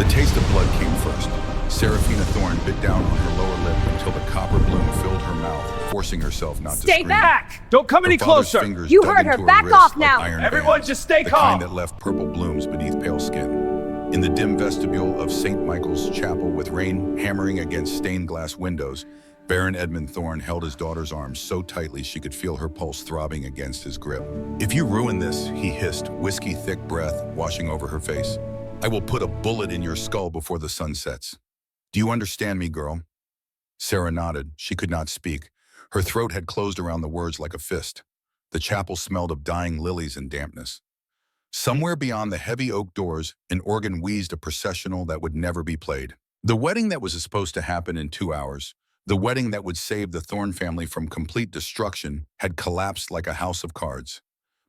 The taste of blood came first. Seraphina Thorne bit down on her lower lip until the copper bloom filled her mouth, forcing herself not to Stay scream. back! Don't come any Her father's closer! fingers You dug heard her. into Back wrist off like now. iron Everyone bands, just stay the calm. kind that left purple blooms beneath pale skin. In the dim vestibule of St. Michael's Chapel, with rain hammering against stained glass windows, Baron Edmund Thorne held his daughter's arms so tightly she could feel her pulse throbbing against his grip. "If you ruin this," he hissed, whiskey-thick breath washing over her face, "I will put a bullet in your skull before the sun sets. Do you understand me, girl?" Sarah nodded. She could not speak. Her throat had closed around the words like a fist. The chapel smelled of dying lilies and dampness. Somewhere beyond the heavy oak doors, an organ wheezed a processional that would never be played. The wedding that was supposed to happen in 2 hours, the wedding that would save the Thorne family from complete destruction, had collapsed like a house of cards.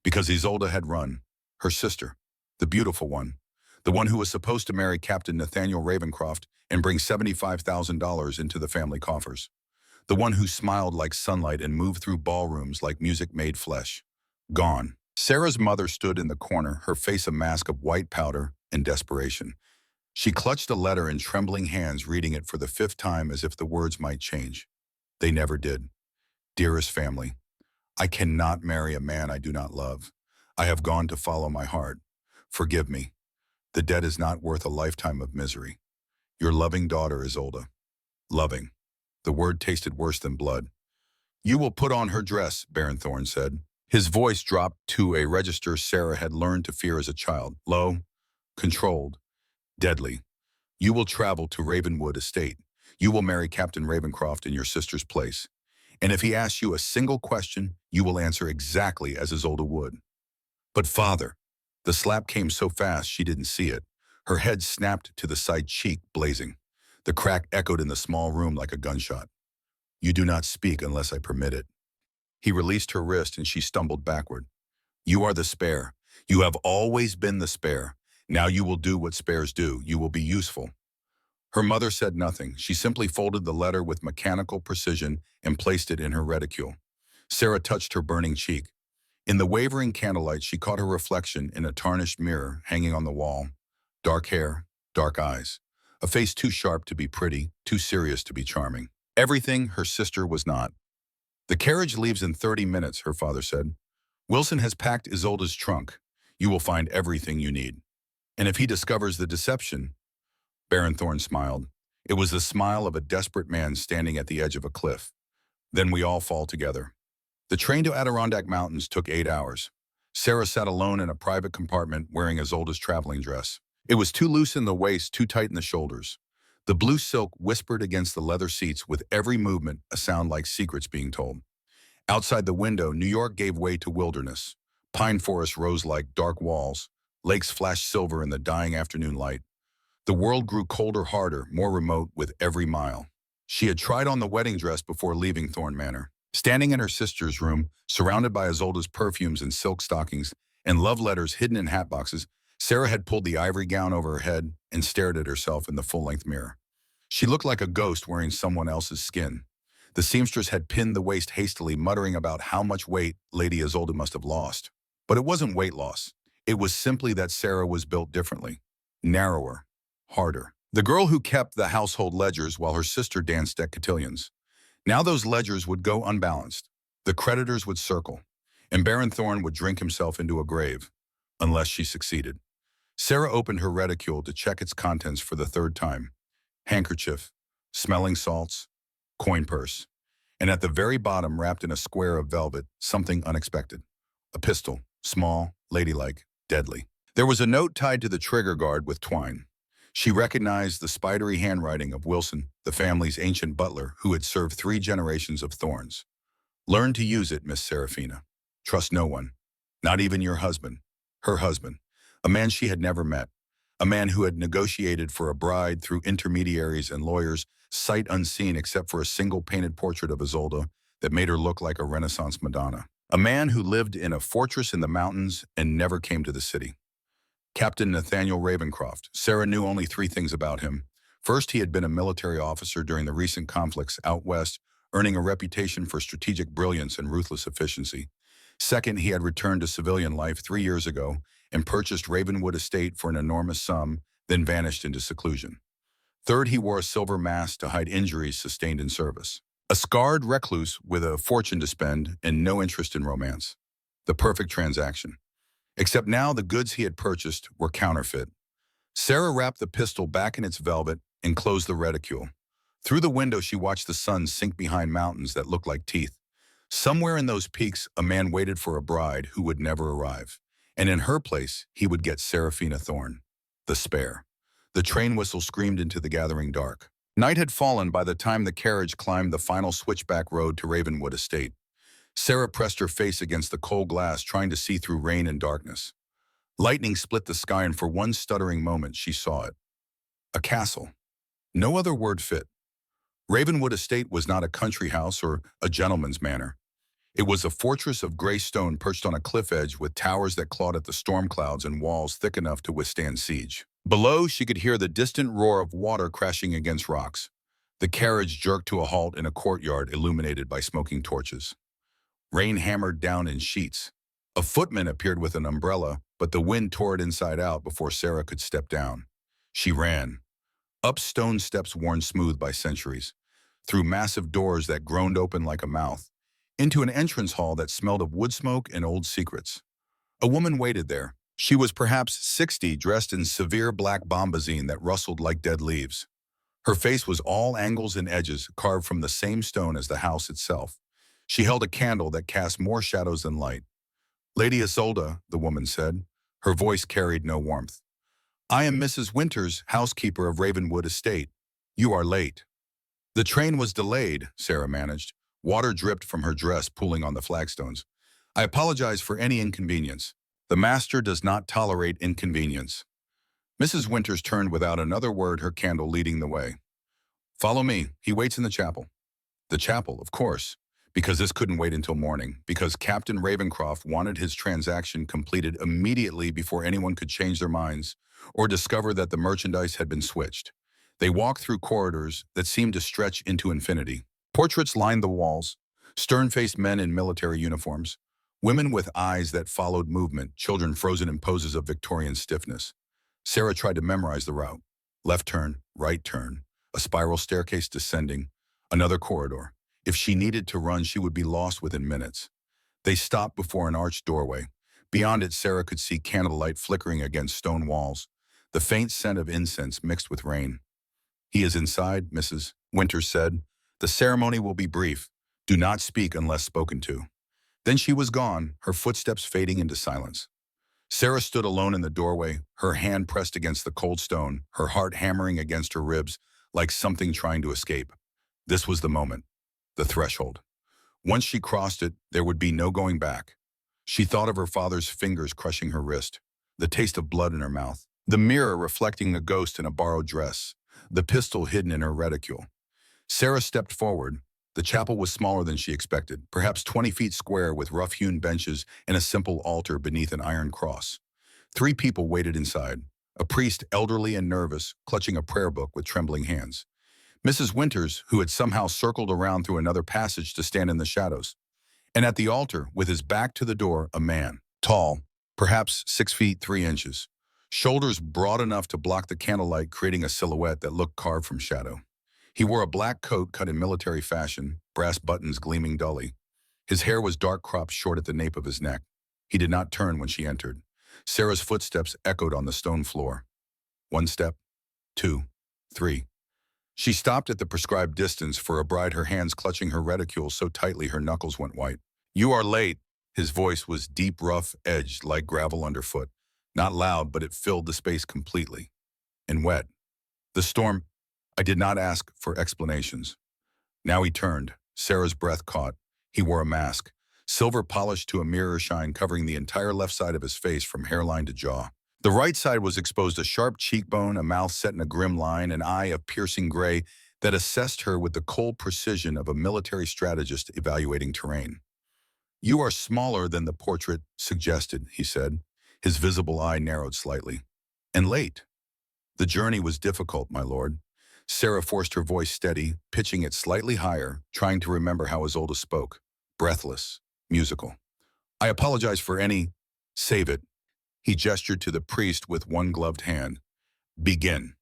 Because Isolde had run, her sister, the beautiful one, the one who was supposed to marry Captain Nathaniel Ravencroft and bring $75,000 into the family coffers. The one who smiled like sunlight and moved through ballrooms like music made flesh. Gone. Sarah's mother stood in the corner, her face a mask of white powder and desperation. She clutched a letter in trembling hands, reading it for the 5th time as if the words might change. They never did. "Dearest family, I cannot marry a man I do not love. I have gone to follow my heart. Forgive me. The debt is not worth a lifetime of misery. Your loving daughter, Isolde." Loving. The word tasted worse than blood. "You will put on her dress," Baron Thorne said. His voice dropped to a register Sarah had learned to fear as a child. Low, controlled, deadly. "You will travel to Ravenwood Estate. You will marry Captain Ravencroft in your sister's place. And if he asks you a single question, you will answer exactly as Isolde would." "But father," the slap came so fast she didn't see it. Her head snapped to the side cheek, blazing. The crack echoed in the small room like a gunshot. "You do not speak unless I permit it." He released her wrist and she stumbled backward. "You are the spare. You have always been the spare. Now you will do what spares do. You will be useful." Her mother said nothing. She simply folded the letter with mechanical precision and placed it in her reticule. Sarah touched her burning cheek. In the wavering candlelight, she caught her reflection in a tarnished mirror hanging on the wall. Dark hair, dark eyes. A face too sharp to be pretty, too serious to be charming. Everything her sister was not. "The carriage leaves in 30 minutes, her father said. "Wilson has packed Isolde's trunk. You will find everything you need. And if he discovers the deception—" Baron Thorne smiled. It was the smile of a desperate man standing at the edge of a cliff. "Then we all fall together." The train to Adirondack Mountains took 8 hours. Sarah sat alone in a private compartment wearing Isolde's traveling dress. It was too loose in the waist, too tight in the shoulders. The blue silk whispered against the leather seats, with every movement a sound like secrets being told. Outside the window, New York gave way to wilderness. Pine forests rose like dark walls. Lakes flashed silver in the dying afternoon light. The world grew colder, harder, more remote with every mile. She had tried on the wedding dress before leaving Thorne Manor. Standing in her sister's room, surrounded by Isolde's perfumes and silk stockings and love letters hidden in hat boxes, Sarah had pulled the ivory gown over her head and stared at herself in the full-length mirror. She looked like a ghost wearing someone else's skin. The seamstress had pinned the waist hastily, muttering about how much weight Lady Isolde must have lost. But it wasn't weight loss. It was simply that Sarah was built differently. Narrower, harder. The girl who kept the household ledgers while her sister danced at cotillions. Now those ledgers would go unbalanced. The creditors would circle, and Baron Thorne would drink himself into a grave, unless she succeeded. Sarah opened her reticule to check its contents for the 3rd time. Handkerchief, smelling salts, coin purse, and at the very bottom, wrapped in a square of velvet, something unexpected. A pistol, small, ladylike, deadly. There was a note tied to the trigger guard with twine. She recognized the spidery handwriting of Wilson, the family's ancient butler, who had served 3 generations of Thornes. "Learn to use it, Miss Seraphina. Trust no one, not even your husband." Her husband, a man she had never met, a man who had negotiated for a bride through intermediaries and lawyers, sight unseen except for a single painted portrait of Isolde that made her look like a Renaissance Madonna. A man who lived in a fortress in the mountains and never came to the city. Captain Nathaniel Ravencroft. Sarah knew only 3 things about him. First, he had been a military officer during the recent conflicts out west, earning a reputation for strategic brilliance and ruthless efficiency. Second, he had returned to civilian life 3 years ago and purchased Ravenwood Estate for an enormous sum, then vanished into seclusion. Third, he wore a silver mask to hide injuries sustained in service. A scarred recluse with a fortune to spend and no interest in romance. The perfect transaction. Except now the goods he had purchased were counterfeit. Sarah wrapped the pistol back in its velvet and closed the reticule. Through the window, she watched the sun sink behind mountains that looked like teeth. Somewhere in those peaks, a man waited for a bride who would never arrive. And in her place, he would get Seraphina Thorne, the spare. The train whistle screamed into the gathering dark. Night had fallen by the time the carriage climbed the final switchback road to Ravenwood Estate. Sarah pressed her face against the cold glass, trying to see through rain and darkness. Lightning split the sky, and for one stuttering moment, she saw it. A castle. No other word fit. Ravenwood Estate was not a country house or a gentleman's manor. It was a fortress of gray stone perched on a cliff edge with towers that clawed at the storm clouds and walls thick enough to withstand siege. Below, she could hear the distant roar of water crashing against rocks. The carriage jerked to a halt in a courtyard illuminated by smoking torches. Rain hammered down in sheets. A footman appeared with an umbrella, but the wind tore it inside out before Sarah could step down. She ran. Up stone steps worn smooth by centuries, through massive doors that groaned open like a mouth, into an entrance hall that smelled of wood smoke and old secrets. A woman waited there. She was perhaps 60, dressed in severe black bombazine that rustled like dead leaves. Her face was all angles and edges, carved from the same stone as the house itself. She held a candle that cast more shadows than light. "Lady Isolde," the woman said. Her voice carried no warmth. "I am Mrs. Winters, housekeeper of Ravenwood Estate. You are late." "The train was delayed," Sarah managed. Water dripped from her dress, pooling on the flagstones. "I apologize for any inconvenience. The master does not tolerate inconvenience." Mrs. Winters turned without another word, her candle leading the way. "Follow me. He waits in the chapel." The chapel, of course, because this couldn't wait until morning, because Captain Ravencroft wanted his transaction completed immediately before anyone could change their minds or discover that the merchandise had been switched. They walked through corridors that seemed to stretch into infinity. Portraits lined the walls, stern-faced men in military uniforms, women with eyes that followed movement, children frozen in poses of Victorian stiffness. Sarah tried to memorize the route. Left turn, right turn, a spiral staircase descending, another corridor. If she needed to run, she would be lost within minutes. They stopped before an arched doorway. Beyond it, Sarah could see candlelight flickering against stone walls, the faint scent of incense mixed with rain. "He is inside," Mrs. Winters said. "The ceremony will be brief. Do not speak unless spoken to." Then she was gone, her footsteps fading into silence. Sarah stood alone in the doorway, her hand pressed against the cold stone, her heart hammering against her ribs like something trying to escape. This was the moment, the threshold. Once she crossed it, there would be no going back. She thought of her father's fingers crushing her wrist, the taste of blood in her mouth, the mirror reflecting a ghost in a borrowed dress, the pistol hidden in her reticule. Sarah stepped forward. The chapel was smaller than she expected, perhaps 20 feet square with rough-hewn benches and a simple altar beneath an iron cross. 3 people waited inside, a priest, elderly and nervous, clutching a prayer book with trembling hands. Mrs. Winters, who had somehow circled around through another passage to stand in the shadows. And at the altar, with his back to the door, a man, tall, perhaps 6 feet 3 inches, shoulders broad enough to block the candlelight, creating a silhouette that looked carved from shadow. He wore a black coat cut in military fashion, brass buttons gleaming dully. His hair was dark cropped short at the nape of his neck. He did not turn when she entered. Sarah's footsteps echoed on the stone floor. 1 step, 2, 3. She stopped at the prescribed distance for a bride, her hands clutching her reticule so tightly her knuckles went white. "You are late." His voice was deep, rough, edged like gravel underfoot. Not loud, but it filled the space completely. And wet. The storm. I did not ask for explanations. Now he turned. Sarah's breath caught. He wore a mask, silver polished to a mirror shine covering the entire left side of his face from hairline to jaw. The right side was exposed a sharp cheekbone, a mouth set in a grim line, an eye of piercing gray that assessed her with the cold precision of a military strategist evaluating terrain. "You are smaller than the portrait suggested," he said. His visible eye narrowed slightly. "And late." "The journey was difficult, my lord." Sarah forced her voice steady, pitching it slightly higher, trying to remember how Isolde spoke. Breathless, musical. "I apologize for any—" "Save it." He gestured to the priest with one gloved hand. Begin.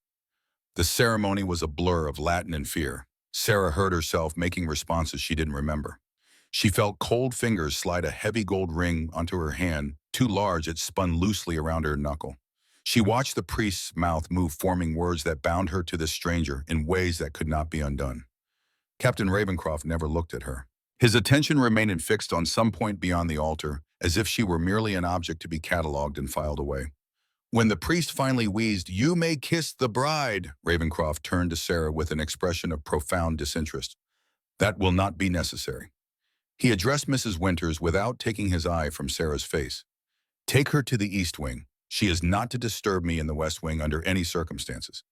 The ceremony was a blur of Latin and fear. Sarah heard herself making responses she didn't remember. She felt cold fingers slide a heavy gold ring onto her hand, too large it spun loosely around her knuckle. She watched the priest's mouth move, forming words that bound her to this stranger in ways that could not be undone. Captain Ravencroft never looked at her. His attention remained fixed on some point beyond the altar, as if she were merely an object to be catalogued and filed away. When the priest finally wheezed, "You may kiss the bride," Ravencroft turned to Sarah with an expression of profound disinterest. "That will not be necessary." He addressed Mrs. Winters without taking his eye from Sarah's face. "Take her to the East Wing. She is not to disturb me in the West Wing under any circumstances.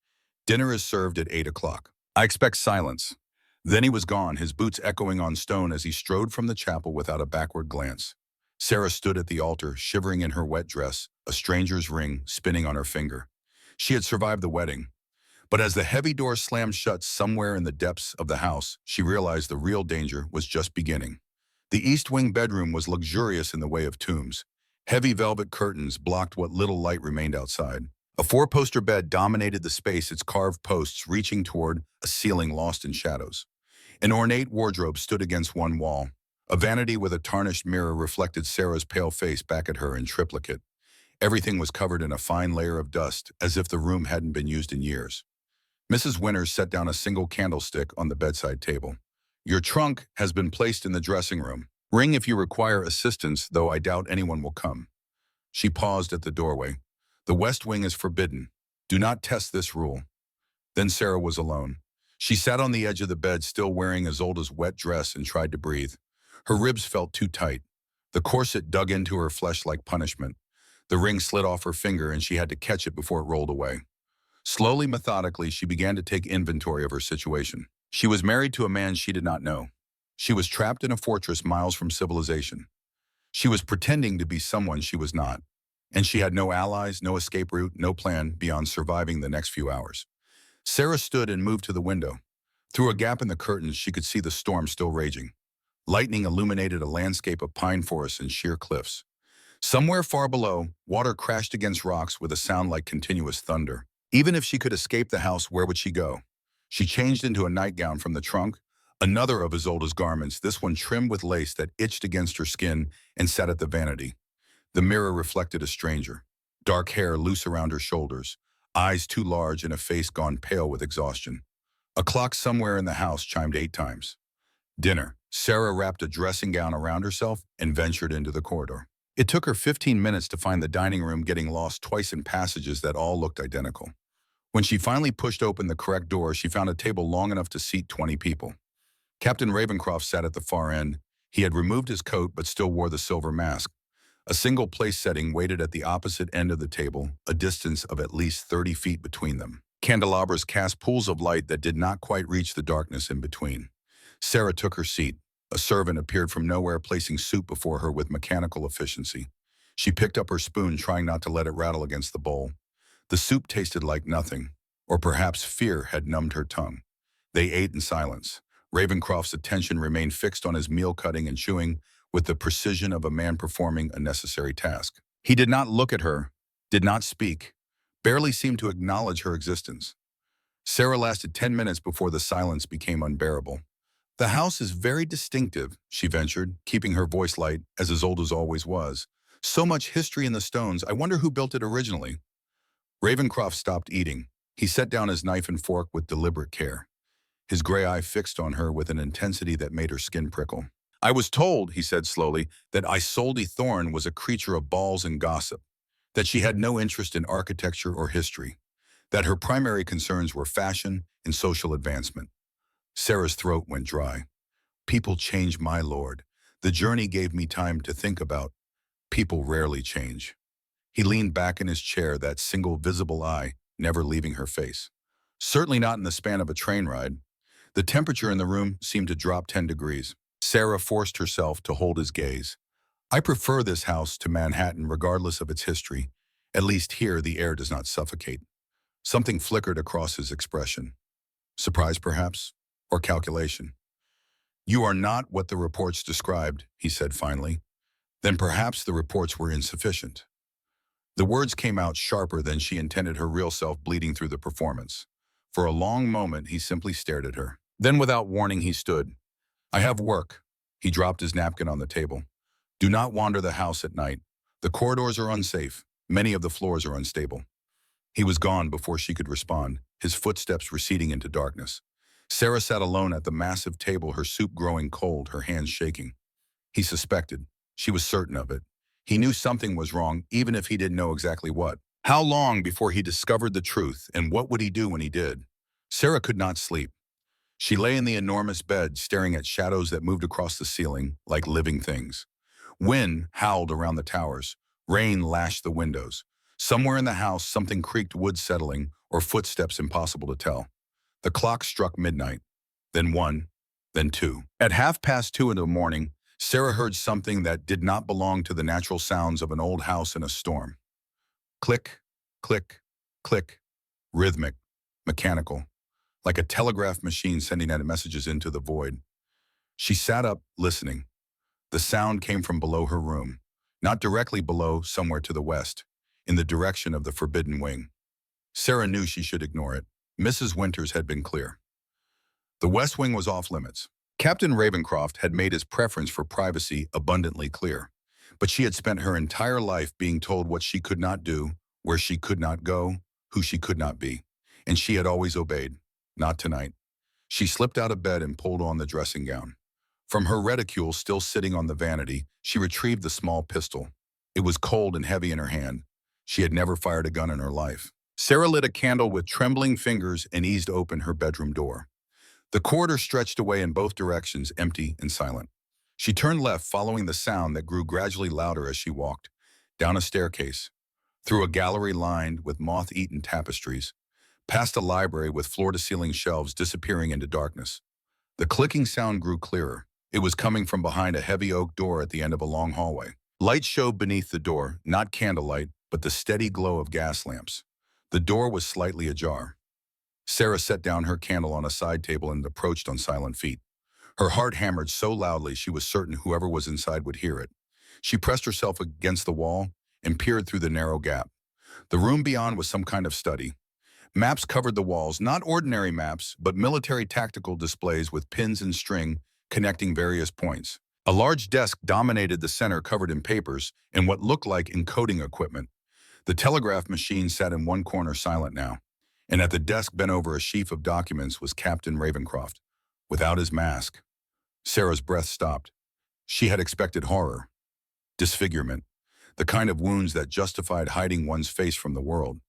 Dinner is served at 8 o'clock. I expect silence." Then he was gone, his boots echoing on stone as he strode from the chapel without a backward glance. Sarah stood at the altar, shivering in her wet dress, a stranger's ring spinning on her finger. She had survived the wedding. But as the heavy door slammed shut somewhere in the depths of the house, she realized the real danger was just beginning. The East Wing bedroom was luxurious in the way of tombs. Heavy velvet curtains blocked what little light remained outside. A four-poster bed dominated the space, its carved posts reaching toward a ceiling lost in shadows. An ornate wardrobe stood against one wall. A vanity with a tarnished mirror reflected Sarah's pale face back at her in triplicate. Everything was covered in a fine layer of dust, as if the room hadn't been used in years. Mrs. Winters set down a single candlestick on the bedside table. "Your trunk has been placed in the dressing room. Ring if you require assistance, though I doubt anyone will come." She paused at the doorway. "The West Wing is forbidden. Do not test this rule." Then Sarah was alone. She sat on the edge of the bed, still wearing Isolde's wet dress, and tried to breathe. Her ribs felt too tight. The corset dug into her flesh like punishment. The ring slid off her finger, and she had to catch it before it rolled away. Slowly, methodically, she began to take inventory of her situation. She was married to a man she did not know. She was trapped in a fortress miles from civilization. She was pretending to be someone she was not. And she had no allies, no escape route, no plan beyond surviving the next few hours. Sarah stood and moved to the window. Through a gap in the curtains, she could see the storm still raging. Lightning illuminated a landscape of pine forests and sheer cliffs. Somewhere far below, water crashed against rocks with a sound like continuous thunder. Even if she could escape the house, where would she go? She changed into a nightgown from the trunk, another of Isolde's garments, this one trimmed with lace that itched against her skin, and sat at the vanity. The mirror reflected a stranger. Dark hair loose around her shoulders, eyes too large, and a face gone pale with exhaustion. A clock somewhere in the house chimed 8 times. Dinner. Sarah wrapped a dressing gown around herself and ventured into the corridor. It took her 15 minutes to find the dining room, getting lost twice in passages that all looked identical. When she finally pushed open the correct door, she found a table long enough to seat 20 people. Captain Ravencroft sat at the far end. He had removed his coat but still wore the silver mask. A single place setting waited at the opposite end of the table, a distance of at least 30 feet between them. Candelabras cast pools of light that did not quite reach the darkness in between. Sarah took her seat. A servant appeared from nowhere, placing soup before her with mechanical efficiency. She picked up her spoon, trying not to let it rattle against the bowl. The soup tasted like nothing, or perhaps fear had numbed her tongue. They ate in silence. Ravencroft's attention remained fixed on his meal, cutting and chewing with the precision of a man performing a necessary task. He did not look at her, did not speak, barely seemed to acknowledge her existence. Sarah lasted 10 minutes before the silence became unbearable. "The house is very distinctive," she ventured, keeping her voice light, as old as always was. "So much history in the stones. I wonder who built it originally." Ravencroft stopped eating. He set down his knife and fork with deliberate care. His gray eye fixed on her with an intensity that made her skin prickle. "I was told," he said slowly, "that Isolde Thorne was a creature of balls and gossip, that she had no interest in architecture or history, that her primary concerns were fashion and social advancement." Sarah's throat went dry. "People change, my lord. The journey gave me time to think about. People rarely change." He leaned back in his chair, that single visible eye never leaving her face. Certainly not in the span of a train ride. The temperature in the room seemed to drop 10 degrees. Sarah forced herself to hold his gaze. "I prefer this house to Manhattan regardless of its history. At least here the air does not suffocate." Something flickered across his expression. Surprise, perhaps? Or calculation? "You are not what the reports described," he said finally. "Then perhaps the reports were insufficient." The words came out sharper than she intended, her real self bleeding through the performance. For a long moment, he simply stared at her. Then, without warning, he stood. I have work. He dropped his napkin on the table. Do not wander the house at night. The corridors are unsafe. Many of the floors are unstable. He was gone before she could respond, his footsteps receding into darkness. Sarah sat alone at the massive table, her soup growing cold, her hands shaking. He suspected. She was certain of it. He knew something was wrong, even if he didn't know exactly what. How long before he discovered the truth, and what would he do when he did? Sarah could not sleep. She lay in the enormous bed, staring at shadows that moved across the ceiling like living things. Wind howled around the towers. Rain lashed the windows. Somewhere in the house, something creaked, wood settling, or footsteps impossible to tell. The clock struck midnight, then 1, then 2. At 2:30 in the morning, Sarah heard something that did not belong to the natural sounds of an old house in a storm. Click, click, click, rhythmic, mechanical, like a telegraph machine sending out messages into the void. She sat up, listening. The sound came from below her room, not directly below, somewhere to the west, in the direction of the forbidden wing. Sarah knew she should ignore it. Mrs. Winters had been clear. The West Wing was off limits. Captain Ravencroft had made his preference for privacy abundantly clear, but she had spent her entire life being told what she could not do, where she could not go, who she could not be, and she had always obeyed. Not tonight. She slipped out of bed and pulled on the dressing gown. From her reticule still sitting on the vanity, she retrieved the small pistol. It was cold and heavy in her hand. She had never fired a gun in her life. Sarah lit a candle with trembling fingers and eased open her bedroom door. The corridor stretched away in both directions, empty and silent. She turned left, following the sound that grew gradually louder as she walked, down a staircase, through a gallery lined with moth-eaten tapestries, past a library with floor-to-ceiling shelves disappearing into darkness. The clicking sound grew clearer. It was coming from behind a heavy oak door at the end of a long hallway. Light showed beneath the door, not candlelight, but the steady glow of gas lamps. The door was slightly ajar. Sarah set down her candle on a side table and approached on silent feet. Her heart hammered so loudly she was certain whoever was inside would hear it. She pressed herself against the wall and peered through the narrow gap. The room beyond was some kind of study. Maps covered the walls, not ordinary maps, but military tactical displays with pins and string connecting various points. A large desk dominated the center, covered in papers and what looked like encoding equipment. The telegraph machine sat in one corner, silent now, and at the desk, bent over a sheaf of documents, was Captain Ravencroft, without his mask. Sarah's breath stopped. She had expected horror, disfigurement, the kind of wounds that justified hiding one's face from the world.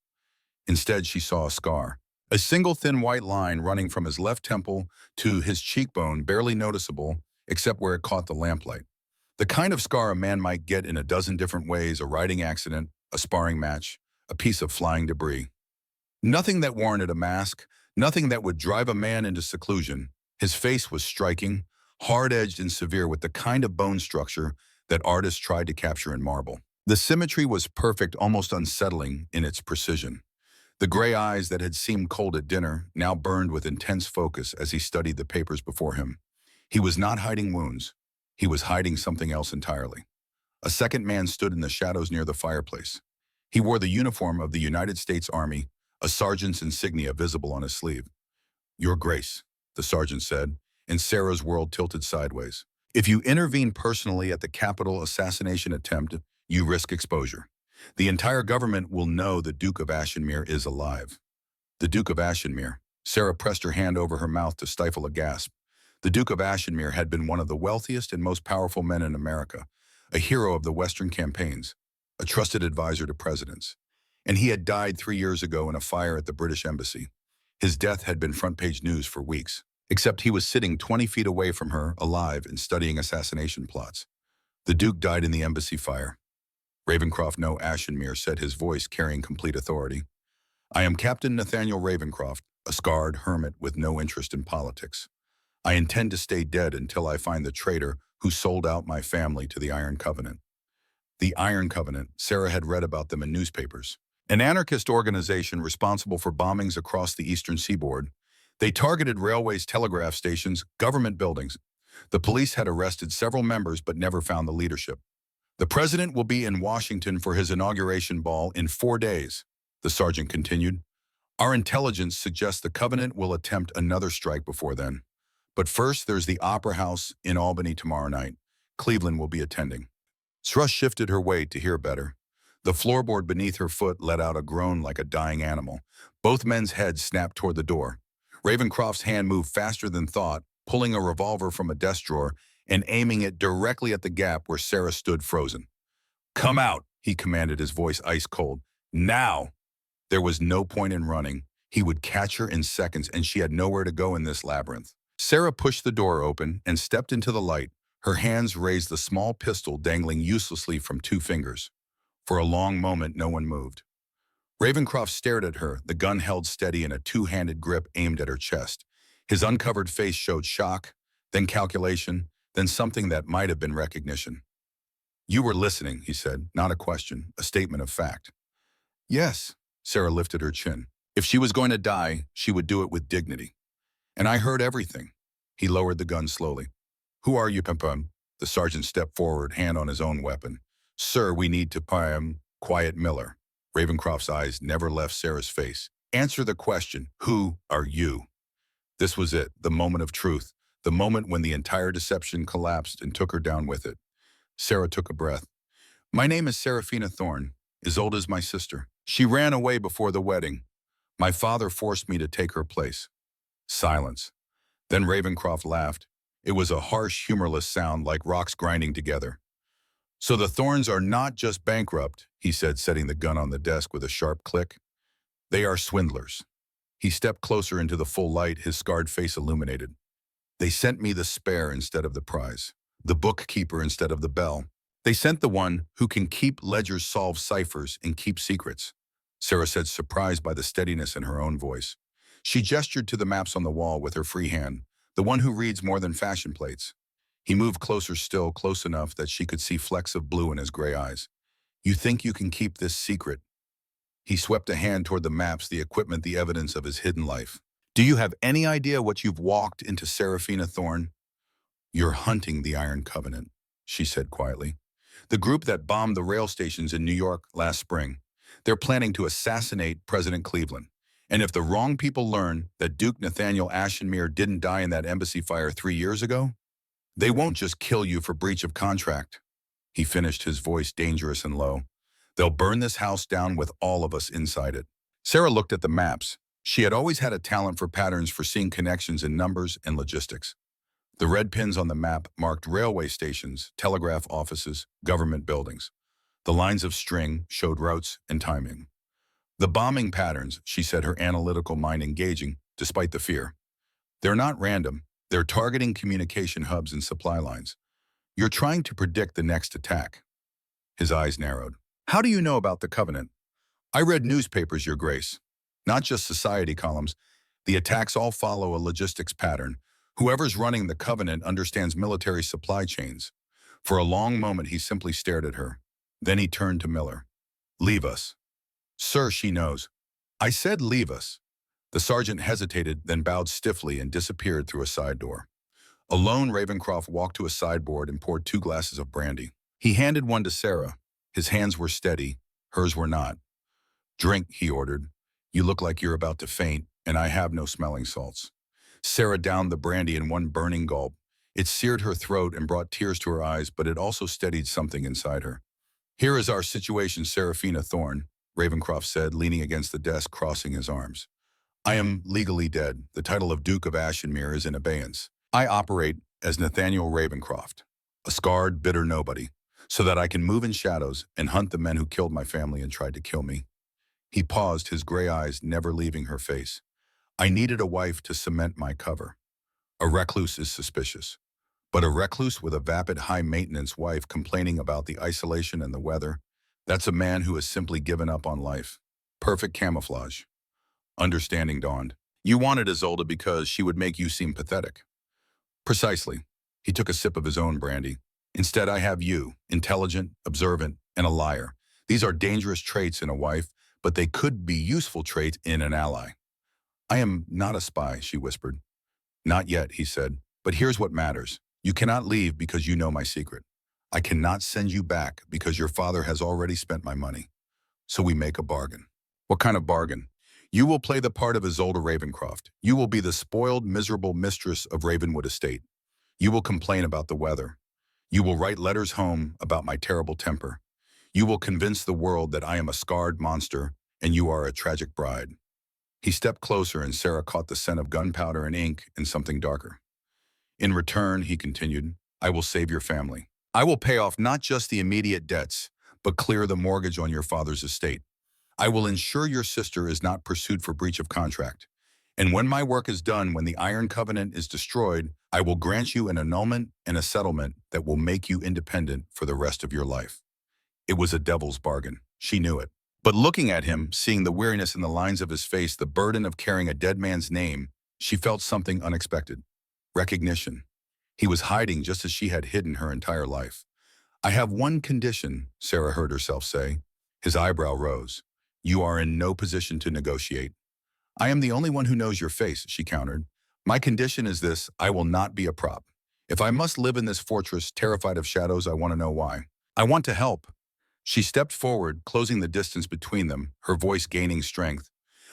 Instead, she saw a scar, a single thin white line running from his left temple to his cheekbone, barely noticeable except where it caught the lamplight. The kind of scar a man might get in a dozen different ways: a riding accident, a sparring match, a piece of flying debris. Nothing that warranted a mask, nothing that would drive a man into seclusion. His face was striking, hard-edged and severe, with the kind of bone structure that artists tried to capture in marble. The symmetry was perfect, almost unsettling in its precision. The gray eyes that had seemed cold at dinner now burned with intense focus as he studied the papers before him. He was not hiding wounds. He was hiding something else entirely. A second man stood in the shadows near the fireplace. He wore the uniform of the United States Army, a sergeant's insignia visible on his sleeve. "Your Grace," the sergeant said, and Sarah's world tilted sideways. "If you intervene personally at the Capitol assassination attempt, you risk exposure. The entire government will know the Duke of Ashenmere is alive." The Duke of Ashenmere. Sarah pressed her hand over her mouth to stifle a gasp. The Duke of Ashenmere had been one of the wealthiest and most powerful men in America, a hero of the Western campaigns, a trusted advisor to presidents. And he had died 3 years ago in a fire at the British Embassy. His death had been front-page news for weeks, except he was sitting 20 feet away from her, alive and studying assassination plots. The Duke died in the embassy fire. Ravencroft no Ashenmere, said, his voice carrying complete authority. "I am Captain Nathaniel Ravencroft, a scarred hermit with no interest in politics. I intend to stay dead until I find the traitor who sold out my family to the Iron Covenant." The Iron Covenant. Sarah had read about them in newspapers. An anarchist organization responsible for bombings across the eastern seaboard. They targeted railways, telegraph stations, government buildings. The police had arrested several members but never found the leadership. The president will be in Washington for his inauguration ball in 4 days, the sergeant continued. Our intelligence suggests the Covenant will attempt another strike before then. But first, there's the Opera House in Albany tomorrow night. Cleveland will be attending. Thrush shifted her weight to hear better. The floorboard beneath her foot let out a groan like a dying animal. Both men's heads snapped toward the door. Ravencroft's hand moved faster than thought, pulling a revolver from a desk drawer and aiming it directly at the gap where Sarah stood frozen. Come out, he commanded, his voice ice cold. Now! There was no point in running. He would catch her in seconds, and she had nowhere to go in this labyrinth. Sarah pushed the door open and stepped into the light. Her hands raised the small pistol dangling uselessly from 2 fingers. For a long moment, no one moved. Ravencroft stared at her, the gun held steady in a 2-handed grip aimed at her chest. His uncovered face showed shock, then calculation, then something that might have been recognition. You were listening, he said, not a question, a statement of fact. Yes, Sarah lifted her chin. If she was going to die, she would do it with dignity. And I heard everything. He lowered the gun slowly. Who are you, Pum? The sergeant stepped forward, hand on his own weapon. Sir, we need to quiet Miller. Ravencroft's eyes never left Sarah's face. Answer the question, who are you? This was it, the moment of truth, the moment when the entire deception collapsed and took her down with it. Sarah took a breath. My name is Seraphina Thorne, as old as my sister. She ran away before the wedding. My father forced me to take her place. Silence. Then Ravencroft laughed. It was a harsh, humorless sound like rocks grinding together. So the Thornes are not just bankrupt, he said, setting the gun on the desk with a sharp click. They are swindlers. He stepped closer into the full light, his scarred face illuminated. They sent me the spare instead of the prize, the bookkeeper instead of the bell. They sent the one who can keep ledgers, solve ciphers, and keep secrets, Sarah said, surprised by the steadiness in her own voice. She gestured to the maps on the wall with her free hand, the one who reads more than fashion plates. He moved closer still, close enough that she could see flecks of blue in his gray eyes. You think you can keep this secret? He swept a hand toward the maps, the equipment, the evidence of his hidden life. Do you have any idea what you've walked into, Seraphina Thorne? You're hunting the Iron Covenant, she said quietly. The group that bombed the rail stations in New York last spring. They're planning to assassinate President Cleveland. And if the wrong people learn that Duke Nathaniel Ashenmere didn't die in that embassy fire 3 years ago, they won't just kill you for breach of contract. He finished, his voice dangerous and low. They'll burn this house down with all of us inside it. Sarah looked at the maps. She had always had a talent for patterns, for seeing connections in numbers and logistics. The red pins on the map marked railway stations, telegraph offices, government buildings. The lines of string showed routes and timing. The bombing patterns, she said, her analytical mind engaging, despite the fear. They're not random. They're targeting communication hubs and supply lines. You're trying to predict the next attack. His eyes narrowed. How do you know about the Covenant? I read newspapers, Your Grace. Not just society columns. The attacks all follow a logistics pattern. Whoever's running the Covenant understands military supply chains. For a long moment, he simply stared at her. Then he turned to Miller. Leave us. Sir, she knows. I said leave us. The sergeant hesitated, then bowed stiffly and disappeared through a side door. Alone, Ravencroft walked to a sideboard and poured 2 glasses of brandy. He handed one to Sarah. His hands were steady. Hers were not. Drink, he ordered. You look like you're about to faint, and I have no smelling salts. Sarah downed the brandy in one burning gulp. It seared her throat and brought tears to her eyes, but it also steadied something inside her. Here is our situation, Seraphina Thorne, Ravencroft said, leaning against the desk, crossing his arms. I am legally dead. The title of Duke of Ashenmere is in abeyance. I operate as Nathaniel Ravencroft, a scarred, bitter nobody, so that I can move in shadows and hunt the men who killed my family and tried to kill me. He paused, his gray eyes never leaving her face. I needed a wife to cement my cover. A recluse is suspicious, but a recluse with a vapid, high-maintenance wife complaining about the isolation and the weather, that's a man who has simply given up on life. Perfect camouflage. Understanding dawned. You wanted Isolde because she would make you seem pathetic. Precisely. He took a sip of his own brandy. Instead, I have you, intelligent, observant, and a liar. These are dangerous traits in a wife, but they could be useful traits in an ally. I am not a spy, she whispered. Not yet, he said, but here's what matters. You cannot leave because you know my secret. I cannot send you back because your father has already spent my money. So we make a bargain. What kind of bargain? You will play the part of Isolde Ravencroft. You will be the spoiled, miserable mistress of Ravenwood Estate. You will complain about the weather. You will write letters home about my terrible temper. You will convince the world that I am a scarred monster and you are a tragic bride. He stepped closer and Sarah caught the scent of gunpowder and ink and something darker. In return, he continued, I will save your family. I will pay off not just the immediate debts, but clear the mortgage on your father's estate. I will ensure your sister is not pursued for breach of contract. And when my work is done, when the Iron Covenant is destroyed, I will grant you an annulment and a settlement that will make you independent for the rest of your life. It was a devil's bargain. She knew it. But looking at him, seeing the weariness in the lines of his face, the burden of carrying a dead man's name, she felt something unexpected. Recognition. He was hiding just as she had hidden her entire life. I have one condition, Sarah heard herself say. His eyebrow rose. You are in no position to negotiate. I am the only one who knows your face, she countered. My condition is this, I will not be a prop. If I must live in this fortress, terrified of shadows, I want to know why. I want to help. She stepped forward, closing the distance between them, her voice gaining strength.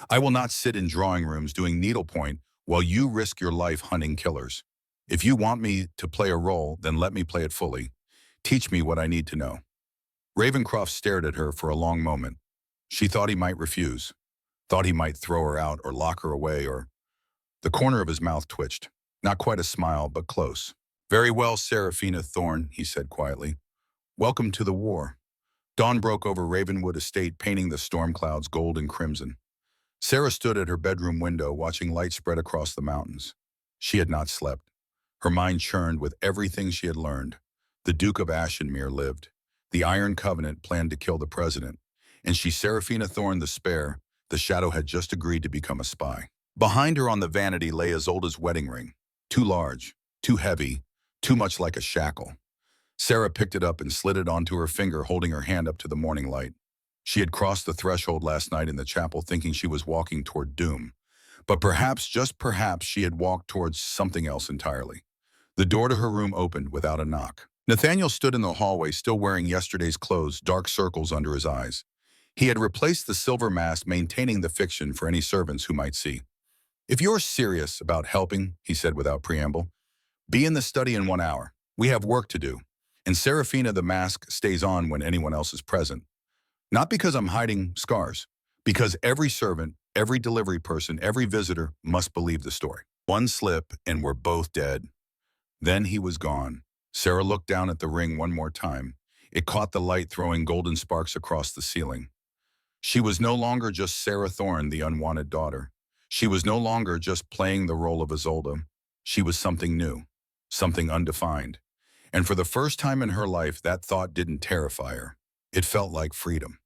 I will not sit in drawing rooms doing needlepoint while you risk your life hunting killers. If you want me to play a role, then let me play it fully. Teach me what I need to know. Ravencroft stared at her for a long moment. She thought he might refuse, thought he might throw her out or lock her away or... The corner of his mouth twitched. Not quite a smile, but close. Very well, Seraphina Thorne, he said quietly. Welcome to the war. Dawn broke over Ravenwood Estate, painting the storm clouds gold and crimson. Sarah stood at her bedroom window, watching light spread across the mountains. She had not slept. Her mind churned with everything she had learned. The Duke of Ashenmere lived. The Iron Covenant planned to kill the president. And she, Seraphina Thorne the Spare, the Shadow, had just agreed to become a spy. Behind her on the vanity lay Isolde's wedding ring. Too large, too heavy, too much like a shackle. Sarah picked it up and slid it onto her finger, holding her hand up to the morning light. She had crossed the threshold last night in the chapel thinking she was walking toward doom. But perhaps, just perhaps, she had walked towards something else entirely. The door to her room opened without a knock. Nathaniel stood in the hallway, still wearing yesterday's clothes, dark circles under his eyes. He had replaced the silver mask, maintaining the fiction for any servants who might see. If you're serious about helping, he said without preamble, be in the study in 1 hour. We have work to do. And Seraphina, the mask stays on when anyone else is present. Not because I'm hiding scars, because every servant, every delivery person, every visitor must believe the story. One slip and we're both dead. Then he was gone. Sarah looked down at the ring one more time. It caught the light, throwing golden sparks across the ceiling. She was no longer just Sarah Thorne, the unwanted daughter. She was no longer just playing the role of Isolde. She was something new, something undefined. And for the first time in her life, that thought didn't terrify her. It felt like freedom.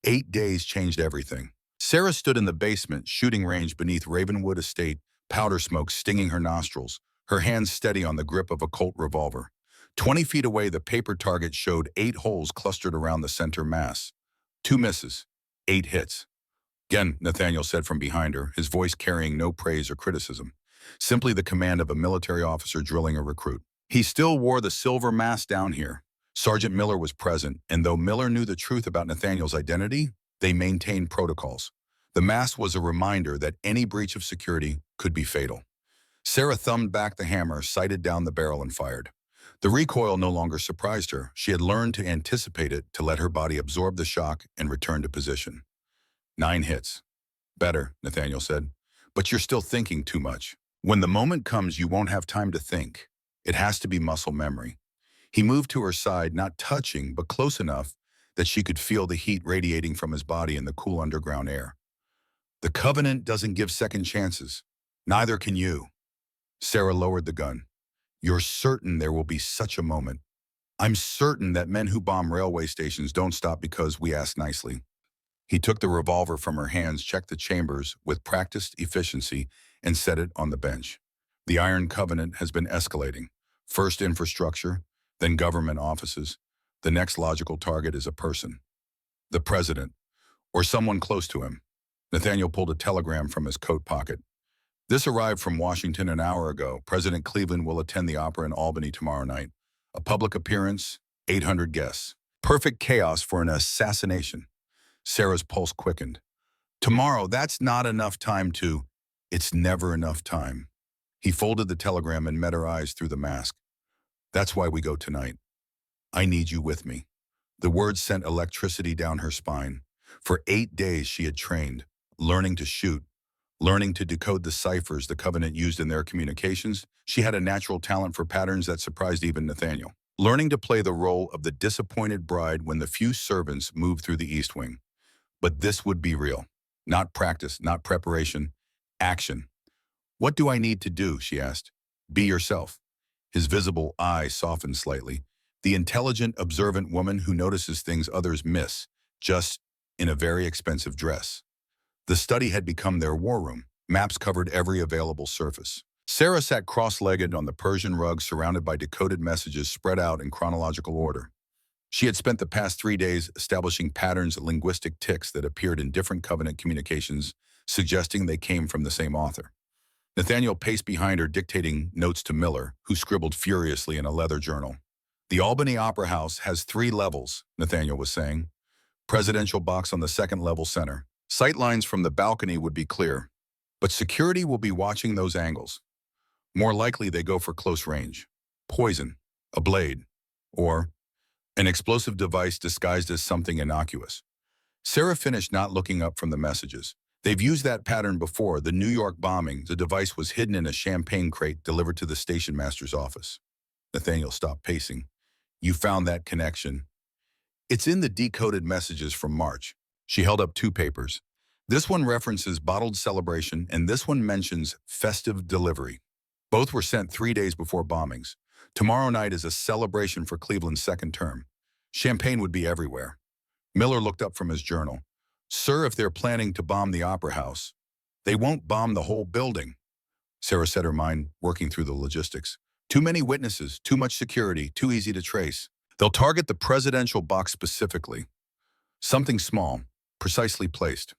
8 days changed everything. Sarah stood in the basement, shooting range beneath Ravenwood Estate, powder smoke stinging her nostrils, her hands steady on the grip of a Colt revolver. 20 feet away, the paper target showed 8 holes clustered around the center mass. 2 misses, 8 hits. Again, Nathaniel said from behind her, his voice carrying no praise or criticism, simply the command of a military officer drilling a recruit. He still wore the silver mask down here. Sergeant Miller was present, and though Miller knew the truth about Nathaniel's identity, they maintained protocols. The mask was a reminder that any breach of security could be fatal. Sarah thumbed back the hammer, sighted down the barrel, and fired. The recoil no longer surprised her. She had learned to anticipate it, to let her body absorb the shock and return to position. 9 hits. Better, Nathaniel said, but you're still thinking too much. When the moment comes, you won't have time to think. It has to be muscle memory. He moved to her side, not touching, but close enough that she could feel the heat radiating from his body in the cool underground air. The Covenant doesn't give second chances. Neither can you. Sarah lowered the gun. You're certain there will be such a moment. I'm certain that men who bomb railway stations don't stop because we ask nicely. He took the revolver from her hands, checked the chambers with practiced efficiency, and set it on the bench. The Iron Covenant has been escalating. First infrastructure, then government offices. The next logical target is a person. The president, or someone close to him. Nathaniel pulled a telegram from his coat pocket. This arrived from Washington an hour ago. President Cleveland will attend the opera in Albany tomorrow night. A public appearance, 800 guests. Perfect chaos for an assassination. Sarah's pulse quickened. Tomorrow, that's not enough time to... It's never enough time. He folded the telegram and met her eyes through the mask. That's why we go tonight. I need you with me. The words sent electricity down her spine. For 8 days she had trained, learning to shoot, learning to decode the ciphers the Covenant used in their communications. She had a natural talent for patterns that surprised even Nathaniel. Learning to play the role of the disappointed bride when the few servants moved through the East Wing. But this would be real. Not practice, not preparation, action. What do I need to do, she asked. Be yourself. His visible eye softened slightly. The intelligent, observant woman who notices things others miss, just in a very expensive dress. The study had become their war room. Maps covered every available surface. Sarah sat cross-legged on the Persian rug surrounded by decoded messages spread out in chronological order. She had spent the past 3 days establishing patterns of linguistic tics that appeared in different Covenant communications, suggesting they came from the same author. Nathaniel paced behind her, dictating notes to Miller, who scribbled furiously in a leather journal. The Albany Opera House has 3 levels, Nathaniel was saying. Presidential box on the 2nd level center. Sightlines from the balcony would be clear, but security will be watching those angles. More likely they go for close range. Poison, a blade, or an explosive device disguised as something innocuous. Sarah finished, not looking up from the messages. They've used that pattern before. The New York bombing, the device was hidden in a champagne crate delivered to the station master's office. Nathaniel stopped pacing. You found that connection. It's in the decoded messages from March. She held up 2 papers. This one references bottled celebration, and this one mentions festive delivery. Both were sent 3 days before bombings. Tomorrow night is a celebration for Cleveland's 2nd term. Champagne would be everywhere. Miller looked up from his journal. Sir, if they're planning to bomb the Opera House, they won't bomb the whole building. Sarah set her mind working through the logistics. Too many witnesses, too much security, too easy to trace. They'll target the presidential box specifically. Something small, precisely placed.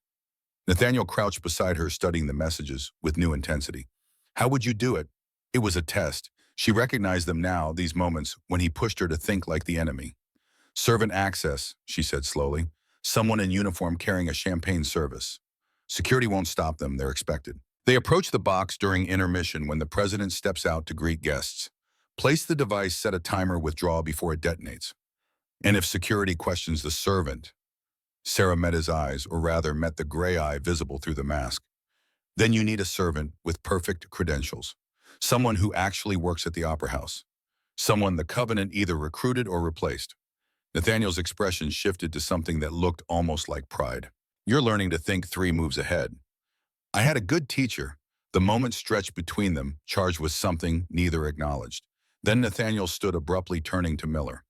Nathaniel crouched beside her, studying the messages with new intensity. How would you do it? It was a test. She recognized them now, these moments, when he pushed her to think like the enemy. Servant access, she said slowly. Someone in uniform carrying a champagne service. Security won't stop them, they're expected. They approach the box during intermission when the president steps out to greet guests. Place the device, set a timer, withdraw before it detonates. And if security questions the servant, Sarah met his eyes, or rather met the gray eye visible through the mask. Then you need a servant with perfect credentials. Someone who actually works at the Opera House. Someone the Covenant either recruited or replaced. Nathaniel's expression shifted to something that looked almost like pride. You're learning to think 3 moves ahead. I had a good teacher. The moment stretched between them, charged with something neither acknowledged. Then Nathaniel stood abruptly, turning to Miller.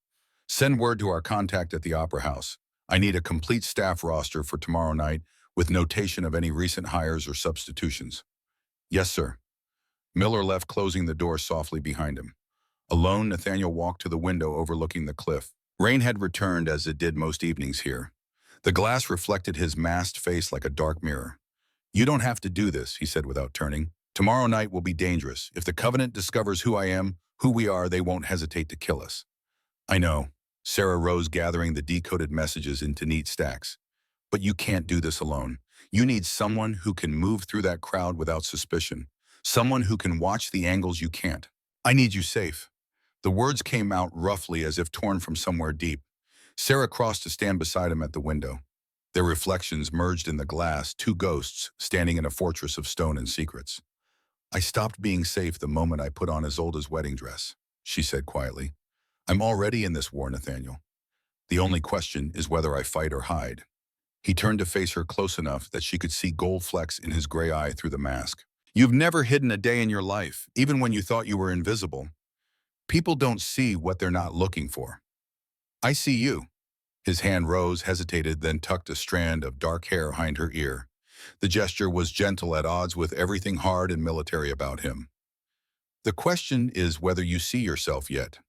Send word to our contact at the Opera House. I need a complete staff roster for tomorrow night with notation of any recent hires or substitutions. Yes, sir. Miller left, closing the door softly behind him. Alone, Nathaniel walked to the window overlooking the cliff. Rain had returned, as it did most evenings here. The glass reflected his masked face like a dark mirror. You don't have to do this, he said without turning. Tomorrow night will be dangerous. If the Covenant discovers who I am, who we are, they won't hesitate to kill us. I know. Sarah rose, gathering the decoded messages into neat stacks. But you can't do this alone. You need someone who can move through that crowd without suspicion. Someone who can watch the angles you can't. I need you safe. The words came out roughly, as if torn from somewhere deep. Sarah crossed to stand beside him at the window. Their reflections merged in the glass, 2 ghosts standing in a fortress of stone and secrets. I stopped being safe the moment I put on Isolde's wedding dress, she said quietly. I'm already in this war, Nathaniel. The only question is whether I fight or hide. He turned to face her close enough that she could see gold flecks in his gray eye through the mask. You've never hidden a day in your life, even when you thought you were invisible. People don't see what they're not looking for. I see you. His hand rose, hesitated, then tucked a strand of dark hair behind her ear. The gesture was gentle, at odds with everything hard and military about him. The question is whether you see yourself yet.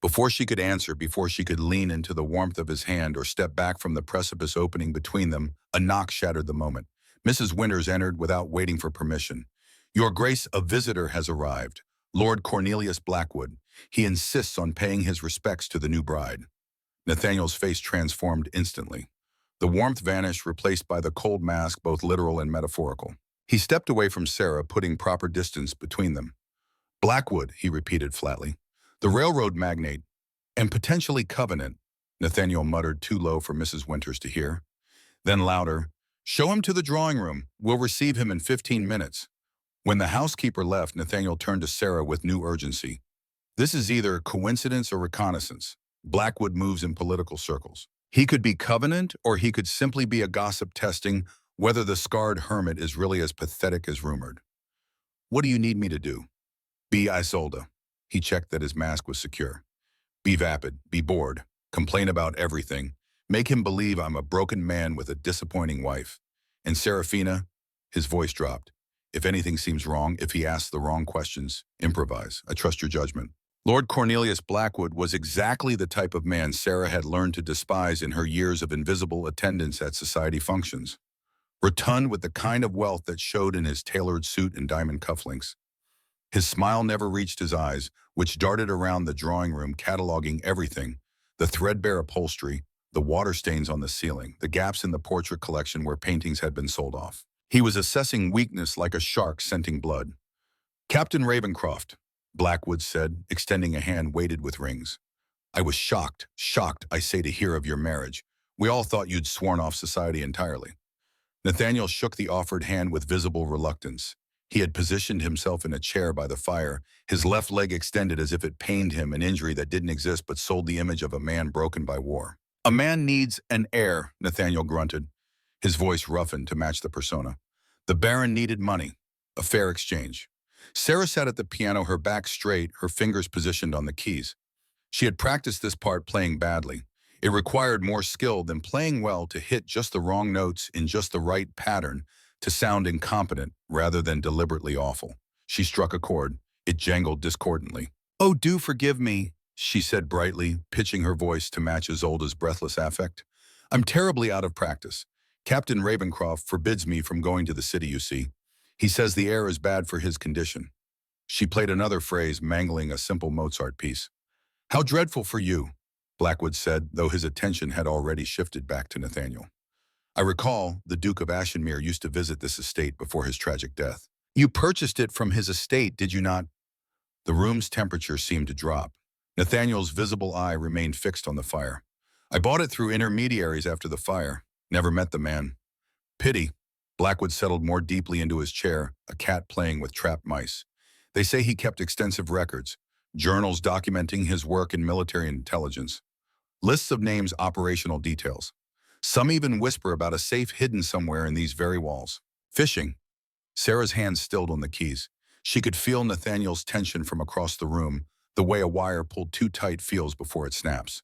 Before she could answer, before she could lean into the warmth of his hand or step back from the precipice opening between them, a knock shattered the moment. Mrs. Winters entered without waiting for permission. Your Grace, a visitor has arrived. Lord Cornelius Blackwood. He insists on paying his respects to the new bride. Nathaniel's face transformed instantly. The warmth vanished, replaced by the cold mask, both literal and metaphorical. He stepped away from Sarah, putting proper distance between them. Blackwood, he repeated flatly. The railroad magnate, and potentially covenant, Nathaniel muttered, too low for Mrs. Winters to hear. Then louder, show him to the drawing room. We'll receive him in 15 minutes. When the housekeeper left, Nathaniel turned to Sarah with new urgency. This is either coincidence or reconnaissance. Blackwood moves in political circles. He could be covenant, or he could simply be a gossip testing whether the scarred hermit is really as pathetic as rumored. What do you need me to do? Be Isolde. He checked that his mask was secure. Be vapid, be bored, complain about everything. Make him believe I'm a broken man with a disappointing wife. And Serafina, his voice dropped. If anything seems wrong, if he asks the wrong questions, improvise. I trust your judgment. Lord Cornelius Blackwood was exactly the type of man Sarah had learned to despise in her years of invisible attendance at society functions. Rotund with the kind of wealth that showed in his tailored suit and diamond cufflinks. His smile never reached his eyes, which darted around the drawing room cataloging everything, the threadbare upholstery, the water stains on the ceiling, the gaps in the portrait collection where paintings had been sold off. He was assessing weakness like a shark scenting blood. Captain Ravencroft, Blackwood said, extending a hand weighted with rings. I was shocked, I say, to hear of your marriage. We all thought you'd sworn off society entirely. Nathaniel shook the offered hand with visible reluctance. He had positioned himself in a chair by the fire, his left leg extended as if it pained him, an injury that didn't exist but sold the image of a man broken by war. A man needs an heir, Nathaniel grunted, his voice roughened to match the persona. The Baron needed money, a fair exchange. Sarah sat at the piano, her back straight, her fingers positioned on the keys. She had practiced this part playing badly. It required more skill than playing well to hit just the wrong notes in just the right pattern, to sound incompetent rather than deliberately awful. She struck a chord. It jangled discordantly. Oh, do forgive me, she said brightly, pitching her voice to match Isolde's breathless affect. I'm terribly out of practice. Captain Ravencroft forbids me from going to the city, you see. He says the air is bad for his condition. She played another phrase, mangling a simple Mozart piece. How dreadful for you, Blackwood said, though his attention had already shifted back to Nathaniel. I recall the Duke of Ashenmere used to visit this estate before his tragic death. You purchased it from his estate, did you not? The room's temperature seemed to drop. Nathaniel's visible eye remained fixed on the fire. I bought it through intermediaries after the fire. Never met the man. Pity. Blackwood settled more deeply into his chair, a cat playing with trapped mice. They say he kept extensive records, journals documenting his work in military intelligence, lists of names, operational details. Some even whisper about a safe hidden somewhere in these very walls. Fishing. Sarah's hands stilled on the keys. She could feel Nathaniel's tension from across the room, the way a wire pulled too tight feels before it snaps.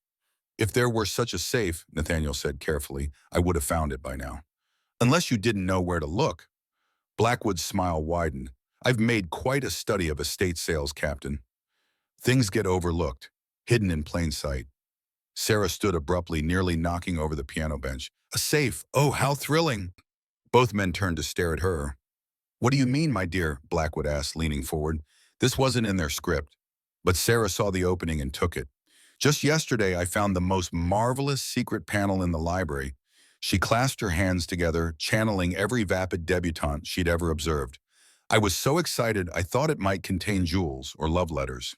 If there were such a safe, Nathaniel said carefully, I would have found it by now. Unless you didn't know where to look. Blackwood's smile widened. I've made quite a study of estate sales, Captain. Things get overlooked, hidden in plain sight. Sarah stood abruptly, nearly knocking over the piano bench. A safe! Oh, how thrilling! Both men turned to stare at her. What do you mean, my dear? Blackwood asked, leaning forward. This wasn't in their script. But Sarah saw the opening and took it. Just yesterday, I found the most marvelous secret panel in the library. She clasped her hands together, channeling every vapid debutante she'd ever observed. I was so excited I thought it might contain jewels or love letters.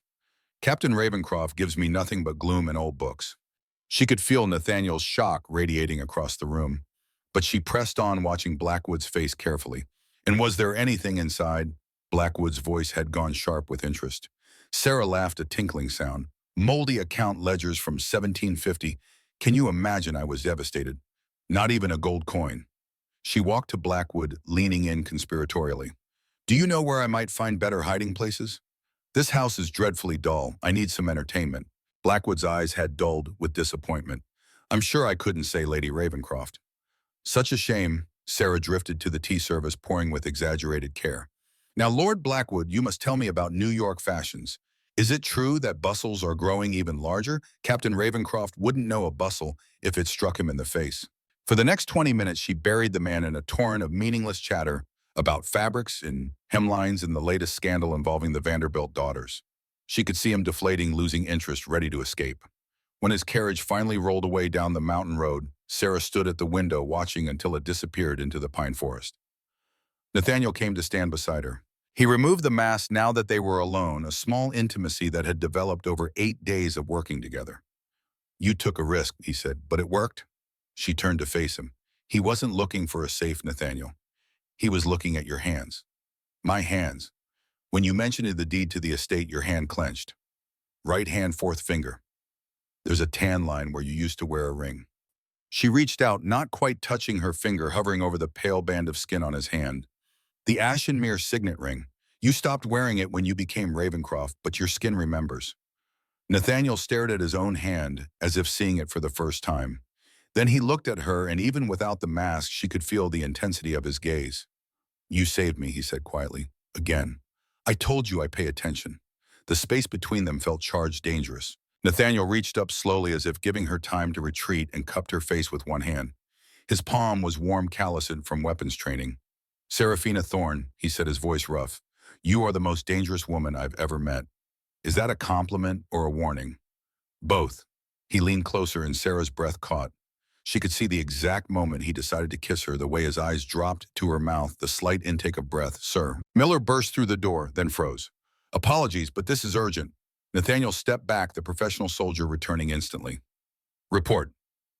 Captain Ravencroft gives me nothing but gloom and old books. She could feel Nathaniel's shock radiating across the room, but she pressed on, watching Blackwood's face carefully. And was there anything inside? Blackwood's voice had gone sharp with interest. Sarah laughed, a tinkling sound. Moldy account ledgers from 1750. Can you imagine? I was devastated. Not even a gold coin. She walked to Blackwood, leaning in conspiratorially. Do you know where I might find better hiding places? This house is dreadfully dull. I need some entertainment. Blackwood's eyes had dulled with disappointment. I'm sure I couldn't say, Lady Ravencroft. Such a shame. Sarah drifted to the tea service, pouring with exaggerated care. Now, Lord Blackwood, you must tell me about New York fashions. Is it true that bustles are growing even larger? Captain Ravencroft wouldn't know a bustle if it struck him in the face. For the next 20 minutes, she buried the man in a torrent of meaningless chatter about fabrics and hemlines and the latest scandal involving the Vanderbilt daughters. She could see him deflating, losing interest, ready to escape. When his carriage finally rolled away down the mountain road, Sarah stood at the window watching until it disappeared into the pine forest. Nathaniel came to stand beside her. He removed the mask now that they were alone, a small intimacy that had developed over 8 days of working together. "You took a risk," he said, "but it worked." She turned to face him. He wasn't looking for a safe, Nathaniel. He was looking at your hands. "My hands." When you mentioned the deed to the estate, your hand clenched. Right hand, fourth finger. There's a tan line where you used to wear a ring. She reached out, not quite touching her finger, hovering over the pale band of skin on his hand. The Ashenmere signet ring. You stopped wearing it when you became Ravencroft, but your skin remembers. Nathaniel stared at his own hand, as if seeing it for the first time. Then he looked at her, and even without the mask, she could feel the intensity of his gaze. "You saved me," he said quietly. "Again. I told you I pay attention." The space between them felt charged, dangerous. Nathaniel reached up slowly as if giving her time to retreat and cupped her face with one hand. His palm was warm, calloused from weapons training. "Seraphina Thorne," he said, his voice rough, "you are the most dangerous woman I've ever met." Is that a compliment or a warning? Both. He leaned closer and Sarah's breath caught. She could see the exact moment he decided to kiss her, the way his eyes dropped to her mouth, the slight intake of breath. "Sir." Miller burst through the door, then froze. "Apologies, but this is urgent." Nathaniel stepped back, the professional soldier returning instantly. "Report."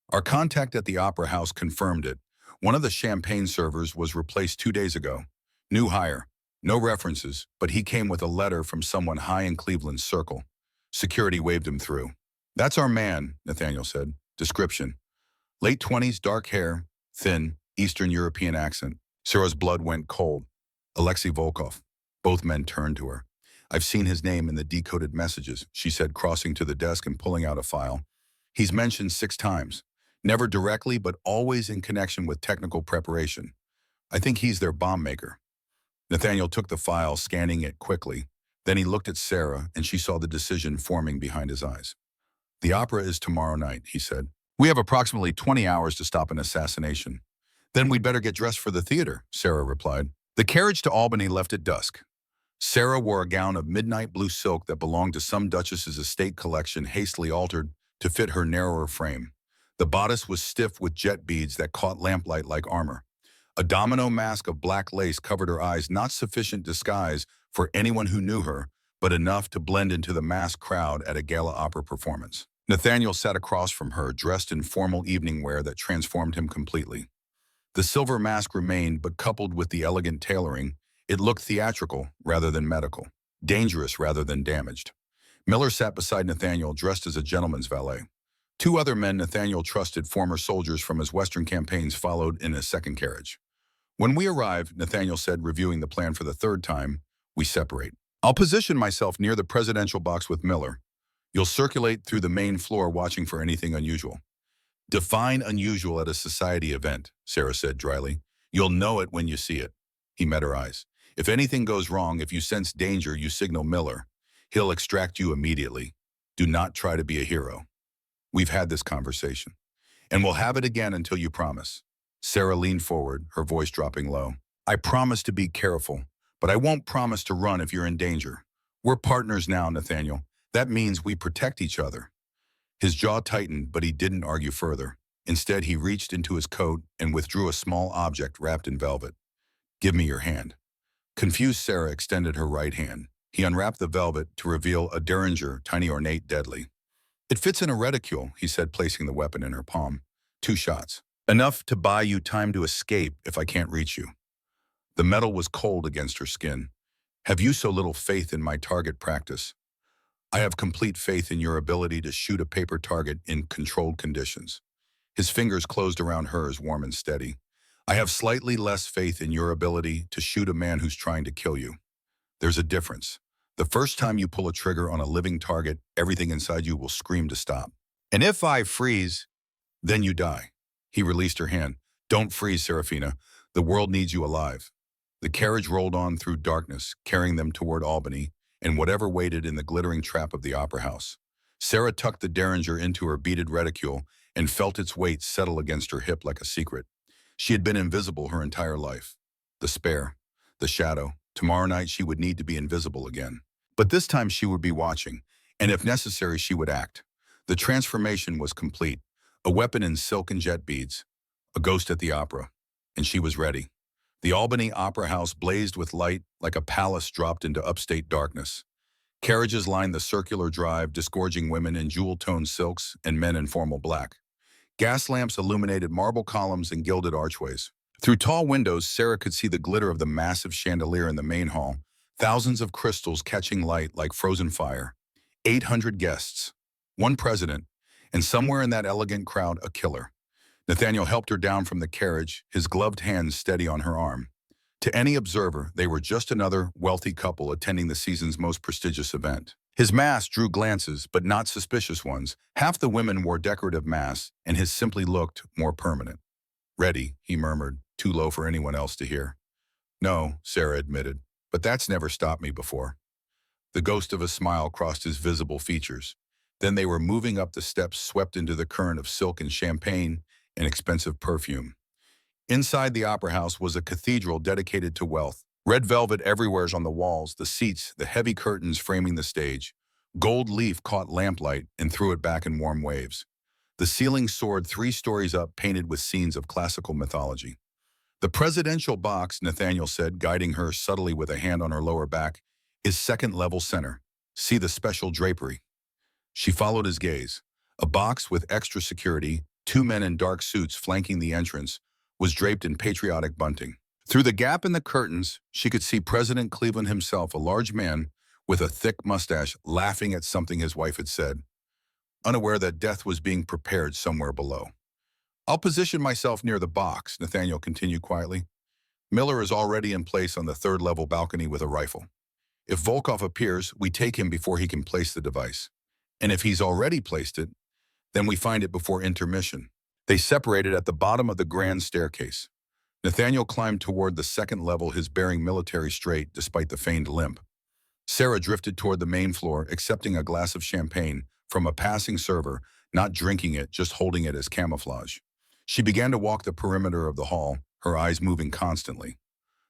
"Our contact at the Opera House confirmed it. One of the champagne servers was replaced 2 days ago. New hire. No references, but he came with a letter from someone high in Cleveland's circle. Security waved him through." "That's our man," Nathaniel said. Description: late 20s, dark hair, thin, Eastern European accent. Sarah's blood went cold. "Alexei Volkov." Both men turned to her. "I've seen his name in the decoded messages," she said, crossing to the desk and pulling out a file. "He's mentioned 6 times. Never directly, but always in connection with technical preparation. I think he's their bomb maker." Nathaniel took the file, scanning it quickly. Then he looked at Sarah, and she saw the decision forming behind his eyes. "The opera is tomorrow night," he said. "We have approximately 20 hours to stop an assassination." "Then we'd better get dressed for the theater," Sarah replied. The carriage to Albany left at dusk. Sarah wore a gown of midnight blue silk that belonged to some duchess's estate collection, hastily altered to fit her narrower frame. The bodice was stiff with jet beads that caught lamplight like armor. A domino mask of black lace covered her eyes, not sufficient disguise for anyone who knew her, but enough to blend into the massed crowd at a gala opera performance. Nathaniel sat across from her, dressed in formal evening wear that transformed him completely. The silver mask remained, but coupled with the elegant tailoring, it looked theatrical rather than medical, dangerous rather than damaged. Miller sat beside Nathaniel, dressed as a gentleman's valet. 2 other men Nathaniel trusted, former soldiers from his Western campaigns, followed in a second carriage. "When we arrive," Nathaniel said, reviewing the plan for the 3rd time, "we separate. I'll position myself near the presidential box with Miller. You'll circulate through the main floor, watching for anything unusual." "Define unusual at a society event," Sarah said dryly. "You'll know it when you see it." He met her eyes. "If anything goes wrong, if you sense danger, you signal Miller. He'll extract you immediately. Do not try to be a hero." "We've had this conversation. And we'll have it again until you promise." Sarah leaned forward, her voice dropping low. "I promise to be careful, but I won't promise to run if you're in danger. We're partners now, Nathaniel. That means we protect each other." His jaw tightened, but he didn't argue further. Instead, he reached into his coat and withdrew a small object wrapped in velvet. "Give me your hand." Confused, Sarah extended her right hand. He unwrapped the velvet to reveal a derringer, tiny, ornate, deadly. "It fits in a reticule," he said, placing the weapon in her palm. 2 shots. Enough to buy you time to escape if I can't reach you." The metal was cold against her skin. "Have you so little faith in my target practice?" "I have complete faith in your ability to shoot a paper target in controlled conditions." His fingers closed around hers, warm and steady. "I have slightly less faith in your ability to shoot a man who's trying to kill you. There's a difference. The first time you pull a trigger on a living target, everything inside you will scream to stop. And if I freeze, then you die." He released her hand. "Don't freeze, Seraphina. The world needs you alive." The carriage rolled on through darkness, carrying them toward Albany and whatever waited in the glittering trap of the Opera House. Sarah tucked the derringer into her beaded reticule and felt its weight settle against her hip like a secret. She had been invisible her entire life. The spare, the shadow. Tomorrow night she would need to be invisible again. But this time she would be watching, and if necessary, she would act. The transformation was complete. A weapon in silk and jet beads. A ghost at the opera. And she was ready. The Albany Opera House blazed with light like a palace dropped into upstate darkness. Carriages lined the circular drive, disgorging women in jewel-toned silks and men in formal black. Gas lamps illuminated marble columns and gilded archways. Through tall windows, Sarah could see the glitter of the massive chandelier in the main hall, thousands of crystals catching light like frozen fire. 800 guests, one president, and somewhere in that elegant crowd, a killer. Nathaniel helped her down from the carriage, his gloved hands steady on her arm. To any observer, they were just another wealthy couple attending the season's most prestigious event. His mask drew glances, but not suspicious ones. Half the women wore decorative masks, and his simply looked more permanent. "Ready," he murmured, too low for anyone else to hear. "No," Sarah admitted, "but that's never stopped me before." The ghost of a smile crossed his visible features. Then they were moving up the steps, swept into the current of silk and champagne and expensive perfume. Inside the opera house was a cathedral dedicated to wealth. Red velvet everywhere on the walls, the seats, the heavy curtains framing the stage. Gold leaf caught lamplight and threw it back in warm waves. The ceiling soared 3 stories up, painted with scenes of classical mythology. "The presidential box," Nathaniel said, guiding her subtly with a hand on her lower back, "is second-level center. See the special drapery." She followed his gaze. A box with extra security, 2 men in dark suits flanking the entrance, was draped in patriotic bunting. Through the gap in the curtains, she could see President Cleveland himself, a large man with a thick mustache, laughing at something his wife had said, unaware that death was being prepared somewhere below. "I'll position myself near the box," Nathaniel continued quietly. "Miller is already in place on the 3rd-level balcony with a rifle. If Volkov appears, we take him before he can place the device. And if he's already placed it, then we find it before intermission." They separated at the bottom of the grand staircase. Nathaniel climbed toward the 2nd level, his bearing military straight despite the feigned limp. Sarah drifted toward the main floor, accepting a glass of champagne from a passing server, not drinking it, just holding it as camouflage. She began to walk the perimeter of the hall, her eyes moving constantly.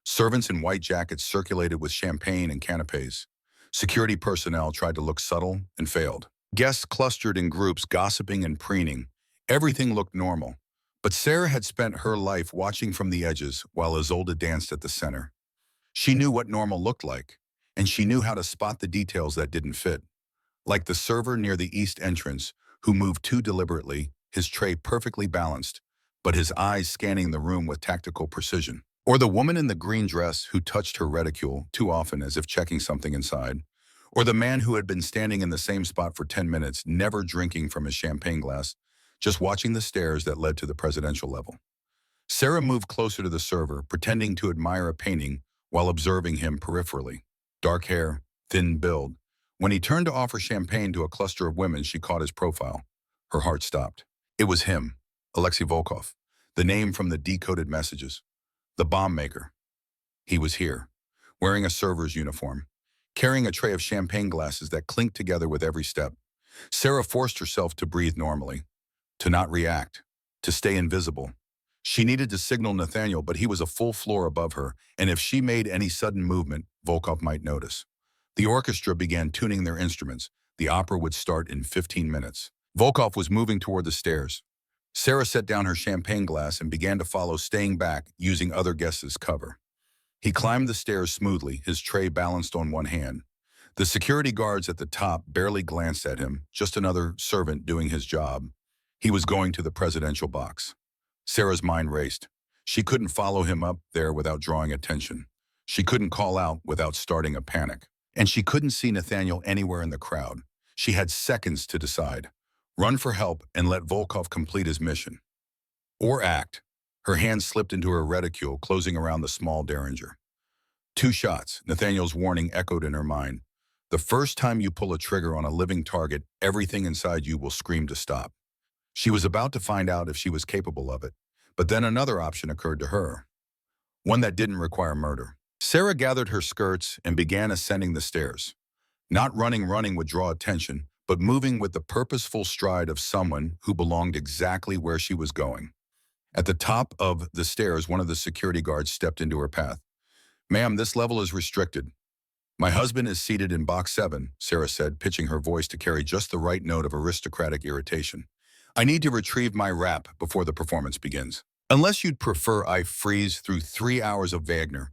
Servants in white jackets circulated with champagne and canapes. Security personnel tried to look subtle and failed. Guests clustered in groups, gossiping and preening. Everything looked normal. But Sarah had spent her life watching from the edges while Isolde danced at the center. She knew what normal looked like, and she knew how to spot the details that didn't fit. Like the server near the east entrance, who moved too deliberately, his tray perfectly balanced, but his eyes scanning the room with tactical precision. Or the woman in the green dress who touched her reticule too often as if checking something inside. Or the man who had been standing in the same spot for 10 minutes, never drinking from his champagne glass, just watching the stairs that led to the presidential level. Sarah moved closer to the server, pretending to admire a painting while observing him peripherally. Dark hair, thin build. When he turned to offer champagne to a cluster of women, she caught his profile. Her heart stopped. It was him, Alexei Volkov, the name from the decoded messages. The bomb maker. He was here, wearing a server's uniform, carrying a tray of champagne glasses that clinked together with every step. Sarah forced herself to breathe normally, to not react, to stay invisible. She needed to signal Nathaniel, but he was a full floor above her, and if she made any sudden movement, Volkov might notice. The orchestra began tuning their instruments. The opera would start in 15 minutes. Volkov was moving toward the stairs. Sarah set down her champagne glass and began to follow, staying back, using other guests as cover. He climbed the stairs smoothly, his tray balanced on one hand. The security guards at the top barely glanced at him, just another servant doing his job. He was going to the presidential box. Sarah's mind raced. She couldn't follow him up there without drawing attention. She couldn't call out without starting a panic. And she couldn't see Nathaniel anywhere in the crowd. She had seconds to decide. Run for help and let Volkov complete his mission. Or act. Her hand slipped into her reticule, closing around the small derringer. 2 shots, Nathaniel's warning echoed in her mind. The first time you pull a trigger on a living target, everything inside you will scream to stop. She was about to find out if she was capable of it, but then another option occurred to her. One that didn't require murder. Sarah gathered her skirts and began ascending the stairs. Not running would draw attention, but moving with the purposeful stride of someone who belonged exactly where she was going. At the top of the stairs, one of the security guards stepped into her path. "Ma'am, this level is restricted." My husband is seated in box 7, Sarah said, pitching her voice to carry just the right note of aristocratic irritation. I need to retrieve my wrap before the performance begins. Unless you'd prefer I freeze through 3 hours of Wagner.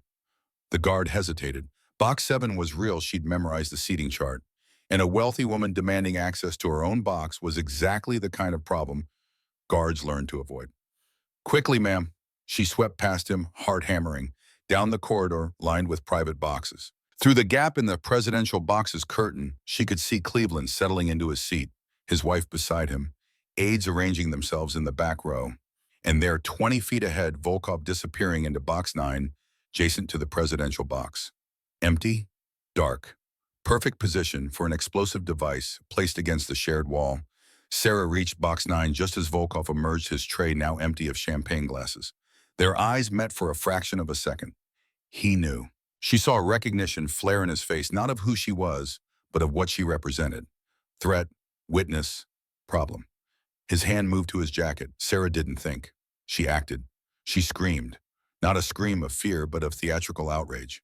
The guard hesitated. Box 7 was real, she'd memorized the seating chart. And a wealthy woman demanding access to her own box was exactly the kind of problem guards learned to avoid. Quickly, ma'am. She swept past him, heart hammering, down the corridor lined with private boxes. Through the gap in the presidential box's curtain, she could see Cleveland settling into his seat, his wife beside him, aides arranging themselves in the back row, and there, 20 feet ahead, Volkov disappearing into box 9, adjacent to the presidential box. Empty, dark, perfect position for an explosive device placed against the shared wall. Sarah reached box 9 just as Volkov emerged, his tray now empty of champagne glasses. Their eyes met for a fraction of a second. He knew. She saw recognition flare in his face, not of who she was, but of what she represented. Threat, witness, problem. His hand moved to his jacket. Sarah didn't think. She acted. She screamed. Not a scream of fear, but of theatrical outrage.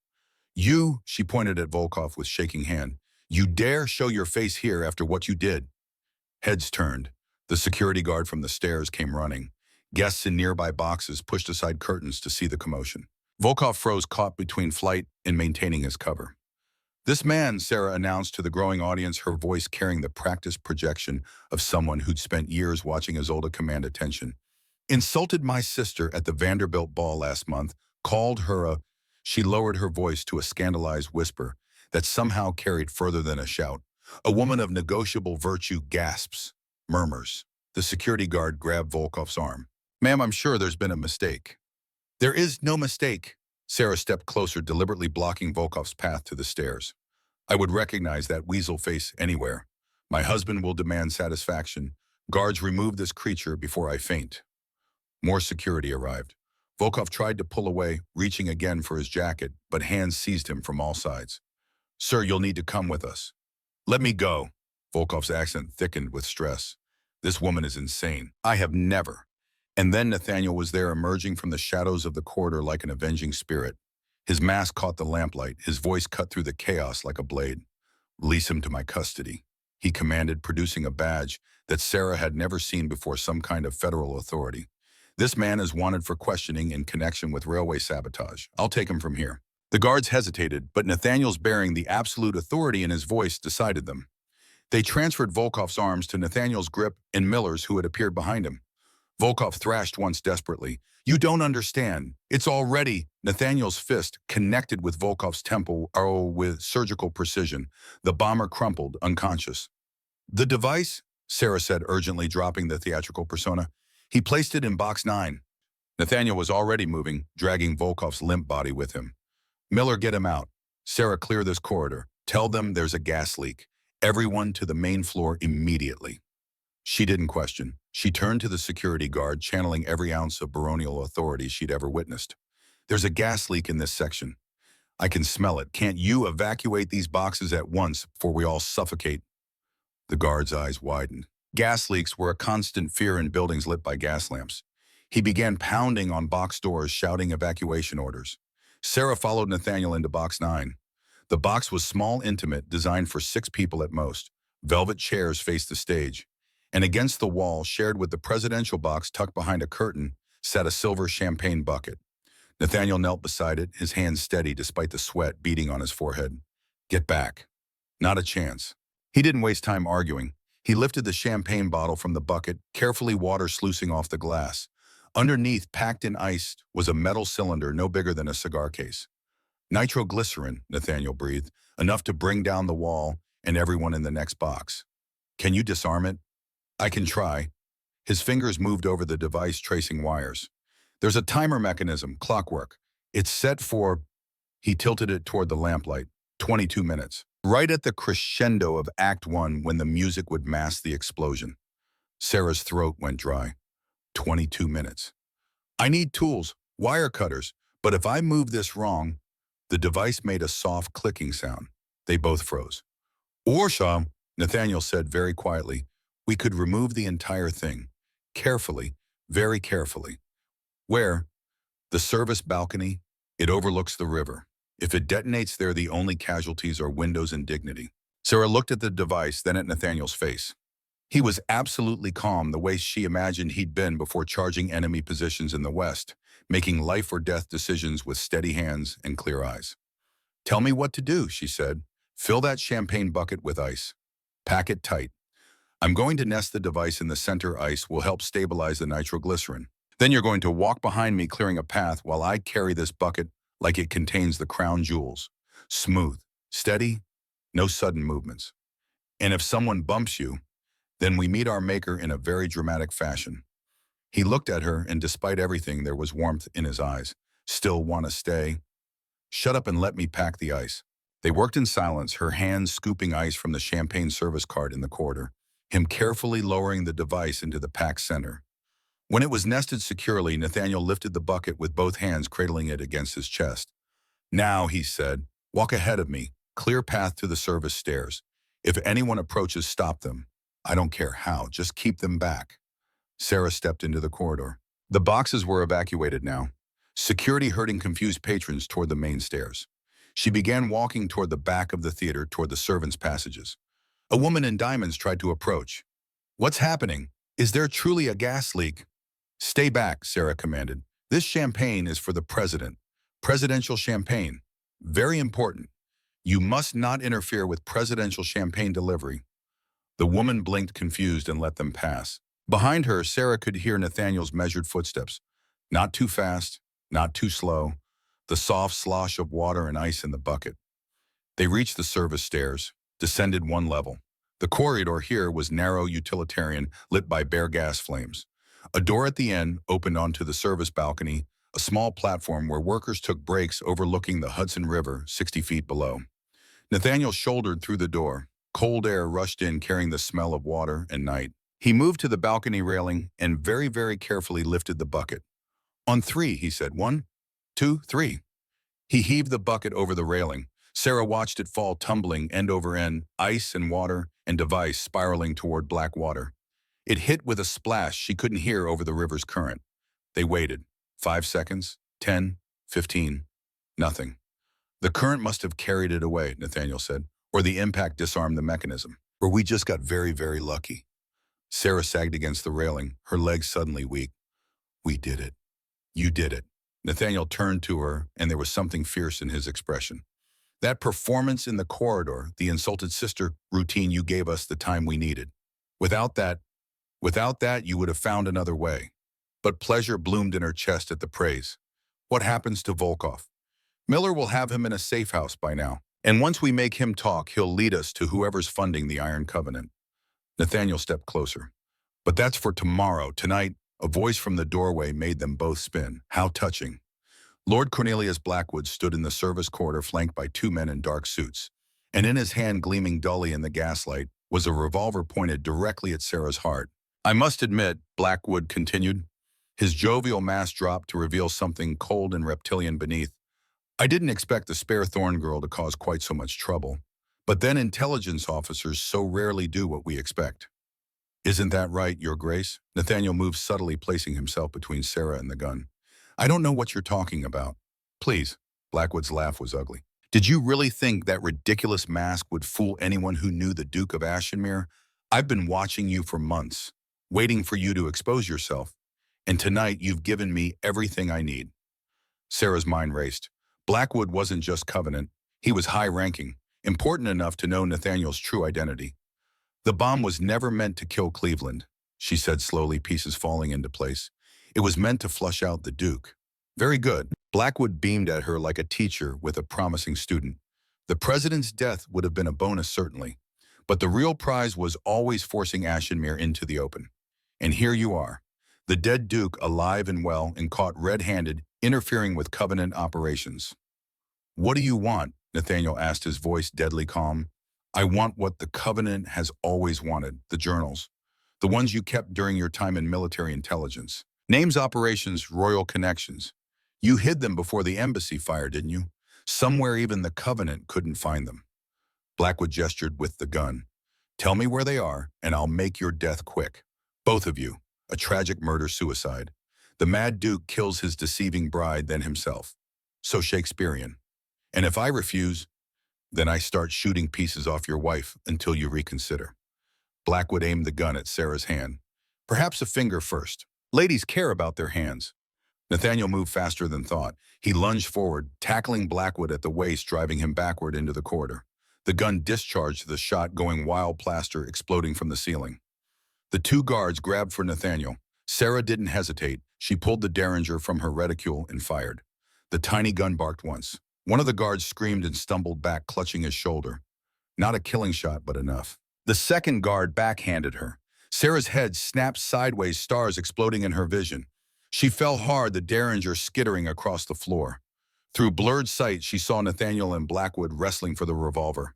You, she pointed at Volkov with shaking hand, you dare show your face here after what you did. Heads turned. The security guard from the stairs came running. Guests in nearby boxes pushed aside curtains to see the commotion. Volkov froze, caught between flight and maintaining his cover. This man, Sarah announced to the growing audience, her voice carrying the practiced projection of someone who'd spent years watching Isolde command attention, insulted my sister at the Vanderbilt ball last month, called her a... She lowered her voice to a scandalized whisper that somehow carried further than a shout. A woman of negotiable virtue gasps, murmurs. The security guard grabbed Volkov's arm. Ma'am, I'm sure there's been a mistake. There is no mistake. Sarah stepped closer, deliberately blocking Volkov's path to the stairs. I would recognize that weasel face anywhere. My husband will demand satisfaction. Guards, remove this creature before I faint. More security arrived. Volkov tried to pull away, reaching again for his jacket, but hands seized him from all sides. Sir, you'll need to come with us. Let me go. Volkov's accent thickened with stress. This woman is insane. I have never. And then Nathaniel was there, emerging from the shadows of the corridor like an avenging spirit. His mask caught the lamplight, his voice cut through the chaos like a blade. Release him to my custody, he commanded, producing a badge that Sarah had never seen before, some kind of federal authority. This man is wanted for questioning in connection with railway sabotage. I'll take him from here. The guards hesitated, but Nathaniel's bearing, the absolute authority in his voice, decided them. They transferred Volkov's arms to Nathaniel's grip and Miller's, who had appeared behind him. Volkov thrashed once desperately. You don't understand. It's already... Nathaniel's fist connected with Volkov's temple with surgical precision. The bomber crumpled, unconscious. The device, Sarah said urgently, dropping the theatrical persona. He placed it in box 9. Nathaniel was already moving, dragging Volkov's limp body with him. Miller, get him out. Sarah, clear this corridor. Tell them there's a gas leak. Everyone to the main floor immediately. She didn't question. She turned to the security guard, channeling every ounce of baronial authority she'd ever witnessed. There's a gas leak in this section. I can smell it. Can't you evacuate these boxes at once before we all suffocate? The guard's eyes widened. Gas leaks were a constant fear in buildings lit by gas lamps. He began pounding on box doors, shouting evacuation orders. Sarah followed Nathaniel into box 9. The box was small, intimate, designed for 6 people at most. Velvet chairs faced the stage. And against the wall, shared with the presidential box tucked behind a curtain, sat a silver champagne bucket. Nathaniel knelt beside it, his hands steady despite the sweat beading on his forehead. Get back. Not a chance. He didn't waste time arguing. He lifted the champagne bottle from the bucket, carefully water sluicing off the glass. Underneath, packed in ice, was a metal cylinder no bigger than a cigar case. Nitroglycerin, Nathaniel breathed, enough to bring down the wall and everyone in the next box. Can you disarm it? I can try. His fingers moved over the device, tracing wires. There's a timer mechanism, clockwork. It's set for... He tilted it toward the lamplight. 22 minutes. Right at the crescendo of Act 1, when the music would mask the explosion. Sarah's throat went dry. 22 minutes. I need tools, wire cutters, but if I move this wrong... The device made a soft clicking sound. They both froze. Orshaw, Nathaniel said very quietly, we could remove the entire thing. Carefully, very carefully. Where? The service balcony. It overlooks the river. If it detonates there, the only casualties are windows and dignity. Sarah looked at the device, then at Nathaniel's face. He was absolutely calm, the way she imagined he'd been before charging enemy positions in the west, making life or death decisions with steady hands and clear eyes. "Tell me what to do," she said. "Fill that champagne bucket with ice. Pack it tight. I'm going to nest the device in the center. Ice will help stabilize the nitroglycerin. Then you're going to walk behind me, clearing a path while I carry this bucket like it contains the crown jewels. Smooth, steady, no sudden movements. And if someone bumps you, then we meet our maker in a very dramatic fashion." He looked at her, and despite everything, there was warmth in his eyes. "Still want to stay?" "Shut up and let me pack the ice." They worked in silence, her hands scooping ice from the champagne service cart in the corridor, him carefully lowering the device into the pack center. When it was nested securely, Nathaniel lifted the bucket with both hands, cradling it against his chest. "Now," he said, "walk ahead of me, clear path to the service stairs. If anyone approaches, stop them. I don't care how, just keep them back." Sarah stepped into the corridor. The boxes were evacuated now. Security herding confused patrons toward the main stairs. She began walking toward the back of the theater, toward the servants' passages. A woman in diamonds tried to approach. "What's happening? Is there truly a gas leak?" "Stay back," Sarah commanded. "This champagne is for the president. Presidential champagne. Very important. You must not interfere with presidential champagne delivery." The woman blinked, confused, and let them pass. Behind her, Sarah could hear Nathaniel's measured footsteps. Not too fast, not too slow. The soft slosh of water and ice in the bucket. They reached the service stairs, descended one level. The corridor here was narrow, utilitarian, lit by bare gas flames. A door at the end opened onto the service balcony, a small platform where workers took breaks overlooking the Hudson River 60 feet below. Nathaniel shouldered through the door. Cold air rushed in, carrying the smell of water and night. He moved to the balcony railing and very, very carefully lifted the bucket. "On three," he said. "1, 2, 3. He heaved the bucket over the railing. Sarah watched it fall, tumbling end over end, ice and water and device spiraling toward black water. It hit with a splash she couldn't hear over the river's current. They waited. 5 seconds, 10, 15, nothing. "The current must have carried it away," Nathaniel said, "or the impact disarmed the mechanism. Or we just got very, very lucky." Sarah sagged against the railing, her legs suddenly weak. "We did it. You did it." Nathaniel turned to her, and there was something fierce in his expression. "That performance in the corridor, the insulted sister routine you gave us the time we needed. Without that, you would have found another way." But pleasure bloomed in her chest at the praise. "What happens to Volkov? Miller will have him in a safe house by now. And once we make him talk, he'll lead us to whoever's funding the Iron Covenant." Nathaniel stepped closer. "But that's for tomorrow. Tonight," a voice from the doorway made them both spin. How touching. Lord Cornelius Blackwood stood in the service corridor, flanked by 2 men in dark suits. And in his hand, gleaming dully in the gaslight, was a revolver pointed directly at Sarah's heart. "I must admit," Blackwood continued. His jovial mask dropped to reveal something cold and reptilian beneath. "I didn't expect the spare Thorn girl to cause quite so much trouble. But then intelligence officers so rarely do what we expect." "Isn't that right, Your Grace?" Nathaniel moved subtly, placing himself between Sarah and the gun. "I don't know what you're talking about." "Please." Blackwood's laugh was ugly. "Did you really think that ridiculous mask would fool anyone who knew the Duke of Ashenmere? I've been watching you for months, waiting for you to expose yourself. And tonight you've given me everything I need." Sarah's mind raced. Blackwood wasn't just Covenant. He was high-ranking, important enough to know Nathaniel's true identity. "The bomb was never meant to kill Cleveland," she said slowly, pieces falling into place. "It was meant to flush out the Duke." "Very good." Blackwood beamed at her like a teacher with a promising student. "The president's death would have been a bonus, certainly. But the real prize was always forcing Ashenmere into the open. And here you are, the dead Duke, alive and well and caught red-handed, interfering with Covenant operations." "What do you want?" Nathaniel asked, his voice deadly calm. "I want what the Covenant has always wanted, the journals. The ones you kept during your time in military intelligence. Names, operations, royal connections. You hid them before the embassy fire, didn't you? Somewhere even the Covenant couldn't find them." Blackwood gestured with the gun. "Tell me where they are, and I'll make your death quick. Both of you. A tragic murder-suicide. The Mad Duke kills his deceiving bride, then himself. So Shakespearean. And if I refuse, then I start shooting pieces off your wife until you reconsider. Blackwood aimed the gun at Sarah's hand. Perhaps a finger first. Ladies care about their hands. Nathaniel moved faster than thought. He lunged forward, tackling Blackwood at the waist, driving him backward into the corridor. The gun discharged, the shot going wild, plaster exploding from the ceiling. The two guards grabbed for Nathaniel. Sarah didn't hesitate. She pulled the Derringer from her reticule and fired. The tiny gun barked once. One of the guards screamed and stumbled back, clutching his shoulder. Not a killing shot, but enough. The second guard backhanded her. Sarah's head snapped sideways, stars exploding in her vision. She fell hard, the Derringer skittering across the floor. Through blurred sight, she saw Nathaniel and Blackwood wrestling for the revolver.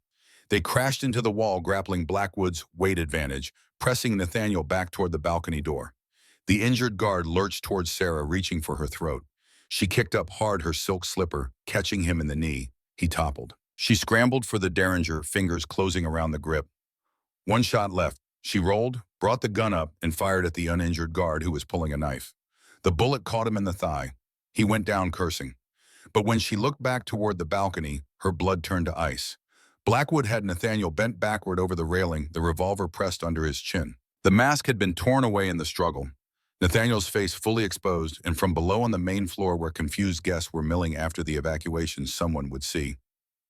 They crashed into the wall, grappling Blackwood's weight advantage, pressing Nathaniel back toward the balcony door. The injured guard lurched towards Sarah, reaching for her throat. She kicked up hard, her silk slipper, catching him in the knee. He toppled. She scrambled for the Derringer, fingers closing around the grip. One shot left. She rolled, brought the gun up, and fired at the uninjured guard who was pulling a knife. The bullet caught him in the thigh. He went down cursing. But when she looked back toward the balcony, her blood turned to ice. Blackwood had Nathaniel bent backward over the railing, the revolver pressed under his chin. The mask had been torn away in the struggle. Nathaniel's face fully exposed, and from below on the main floor where confused guests were milling after the evacuation, someone would see.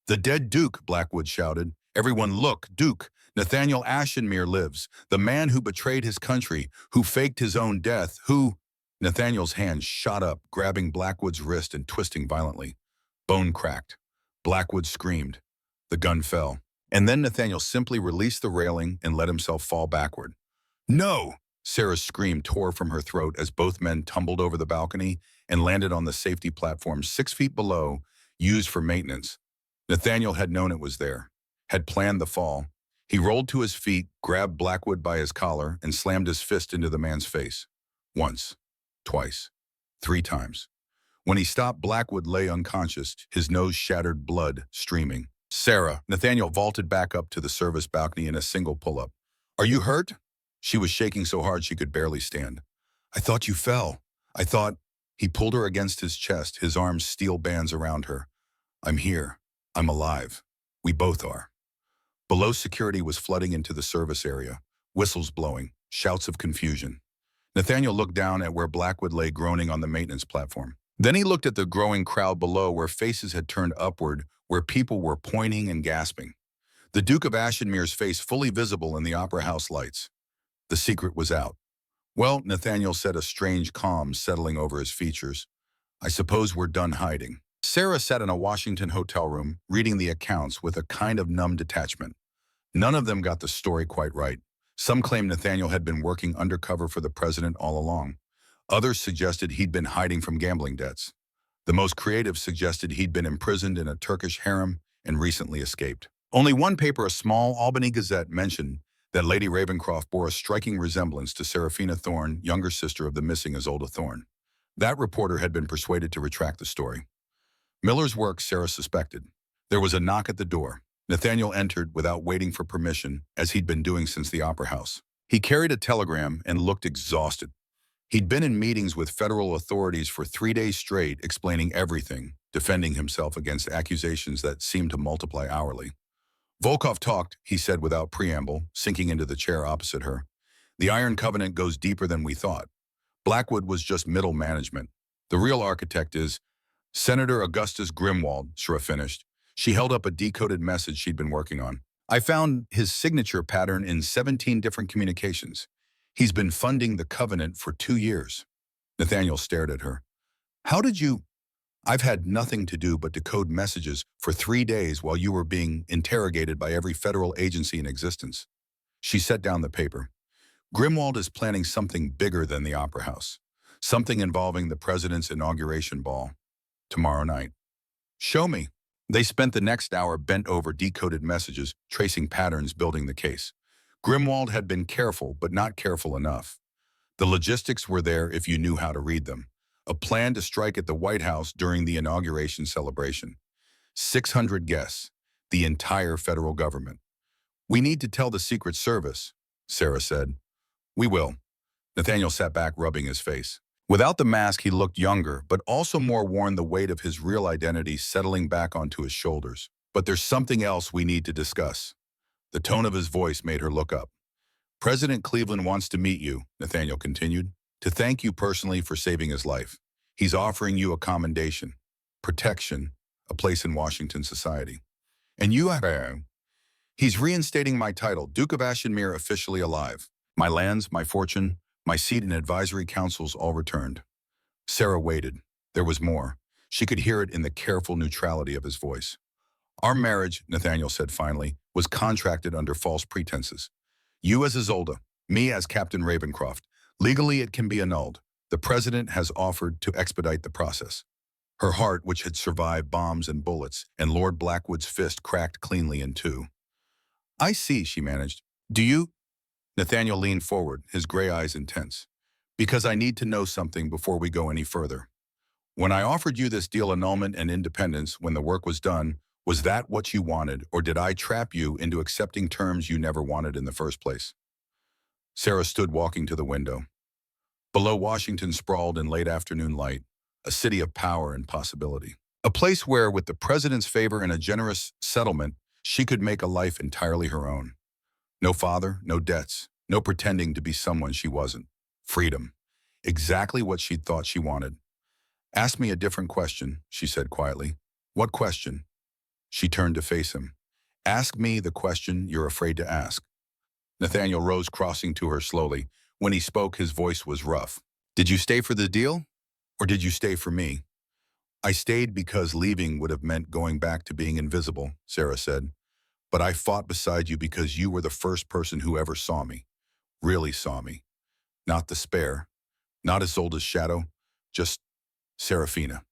"The dead Duke," Blackwood shouted. "Everyone look, Duke! Nathaniel Ashenmere lives, the man who betrayed his country, who faked his own death, who—" Nathaniel's hand shot up, grabbing Blackwood's wrist and twisting violently. Bone cracked. Blackwood screamed. The gun fell. And then Nathaniel simply released the railing and let himself fall backward. "No!" Sarah's scream tore from her throat as both men tumbled over the balcony and landed on the safety platform 6 feet below, used for maintenance. Nathaniel had known it was there, had planned the fall. He rolled to his feet, grabbed Blackwood by his collar, and slammed his fist into the man's face. Once, twice, 3 times. When he stopped, Blackwood lay unconscious, his nose shattered, blood streaming. "Sarah," Nathaniel vaulted back up to the service balcony in a single pull-up. "Are you hurt?" She was shaking so hard she could barely stand. "I thought you fell. I thought—" He pulled her against his chest, his arms steel bands around her. "I'm here. I'm alive. We both are." Below, security was flooding into the service area, whistles blowing, shouts of confusion. Nathaniel looked down at where Blackwood lay groaning on the maintenance platform. Then he looked at the growing crowd below, where faces had turned upward, where people were pointing and gasping. The Duke of Ashenmere's face fully visible in the Opera House lights. The secret was out. "Well," Nathaniel said, a strange calm settling over his features, "I suppose we're done hiding." Sarah sat in a Washington hotel room, reading the accounts with a kind of numb detachment. None of them got the story quite right. Some claimed Nathaniel had been working undercover for the president all along. Others suggested he'd been hiding from gambling debts. The most creative suggested he'd been imprisoned in a Turkish harem and recently escaped. Only one paper, a small Albany Gazette, mentioned that Lady Ravencroft bore a striking resemblance to Seraphina Thorne, younger sister of the missing Isolde Thorne. That reporter had been persuaded to retract the story. Miller's work, Sarah suspected. There was a knock at the door. Nathaniel entered without waiting for permission, as he'd been doing since the Opera House. He carried a telegram and looked exhausted. He'd been in meetings with federal authorities for 3 days straight, explaining everything, defending himself against accusations that seemed to multiply hourly. "Volkov talked," he said without preamble, sinking into the chair opposite her. "The Iron Covenant goes deeper than we thought. Blackwood was just middle management. The real architect is Senator Augustus Grimwald," Shra finished. She held up a decoded message she'd been working on. "I found his signature pattern in 17 different communications. He's been funding the Covenant for 2 years. Nathaniel stared at her. "How did you—" "I've had nothing to do but decode messages for 3 days while you were being interrogated by every federal agency in existence." She set down the paper. "Grimwald is planning something bigger than the Opera House. Something involving the president's inauguration ball. Tomorrow night." "Show me." They spent the next hour bent over decoded messages, tracing patterns, building the case. Grimwald had been careful, but not careful enough. The logistics were there if you knew how to read them. A plan to strike at the White House during the inauguration celebration. 600 guests, the entire federal government. "We need to tell the Secret Service," Sarah said. "We will." Nathaniel sat back, rubbing his face. Without the mask, he looked younger, but also more worn, the weight of his real identity settling back onto his shoulders. But there's something else we need to discuss. The tone of his voice made her look up. President Cleveland wants to meet you, Nathaniel continued, to thank you personally for saving his life. He's offering you a commendation, protection, a place in Washington society. And you have... He's reinstating my title, Duke of Ashmere, officially alive. My lands, my fortune, my seat in advisory councils all returned. Sarah waited. There was more. She could hear it in the careful neutrality of his voice. Our marriage, Nathaniel said finally, was contracted under false pretenses. You as Isolde, me as Captain Ravencroft. Legally, it can be annulled. The president has offered to expedite the process. Her heart, which had survived bombs and bullets, and Lord Blackwood's fist cracked cleanly in two. I see, she managed. Do you? Nathaniel leaned forward, his gray eyes intense. Because I need to know something before we go any further. When I offered you this deal, annulment and independence, when the work was done, was that what you wanted, or did I trap you into accepting terms you never wanted in the first place? Sarah stood walking to the window. Below, Washington sprawled in late afternoon light, a city of power and possibility. A place where, with the president's favor and a generous settlement, she could make a life entirely her own. No father, no debts, no pretending to be someone she wasn't. Freedom. Exactly what she'd thought she wanted. Ask me a different question, she said quietly. What question? She turned to face him. Ask me the question you're afraid to ask. Nathaniel rose, crossing to her slowly. When he spoke, his voice was rough. Did you stay for the deal? Or did you stay for me? I stayed because leaving would have meant going back to being invisible, Sarah said. But I fought beside you because you were the first person who ever saw me. Really saw me. Not the spare. Not Isolde's shadow. Just Serafina.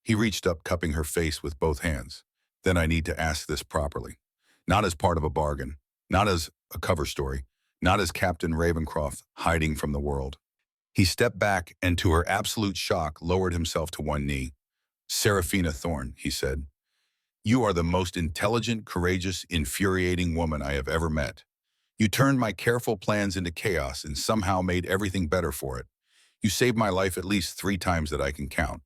He reached up, cupping her face with both hands. Then I need to ask this properly. Not as part of a bargain. Not as a cover story. Not as Captain Ravencroft hiding from the world. He stepped back and, to her absolute shock, lowered himself to one knee. Serafina Thorne, he said. You are the most intelligent, courageous, infuriating woman I have ever met. You turned my careful plans into chaos and somehow made everything better for it. You saved my life at least 3 times that I can count.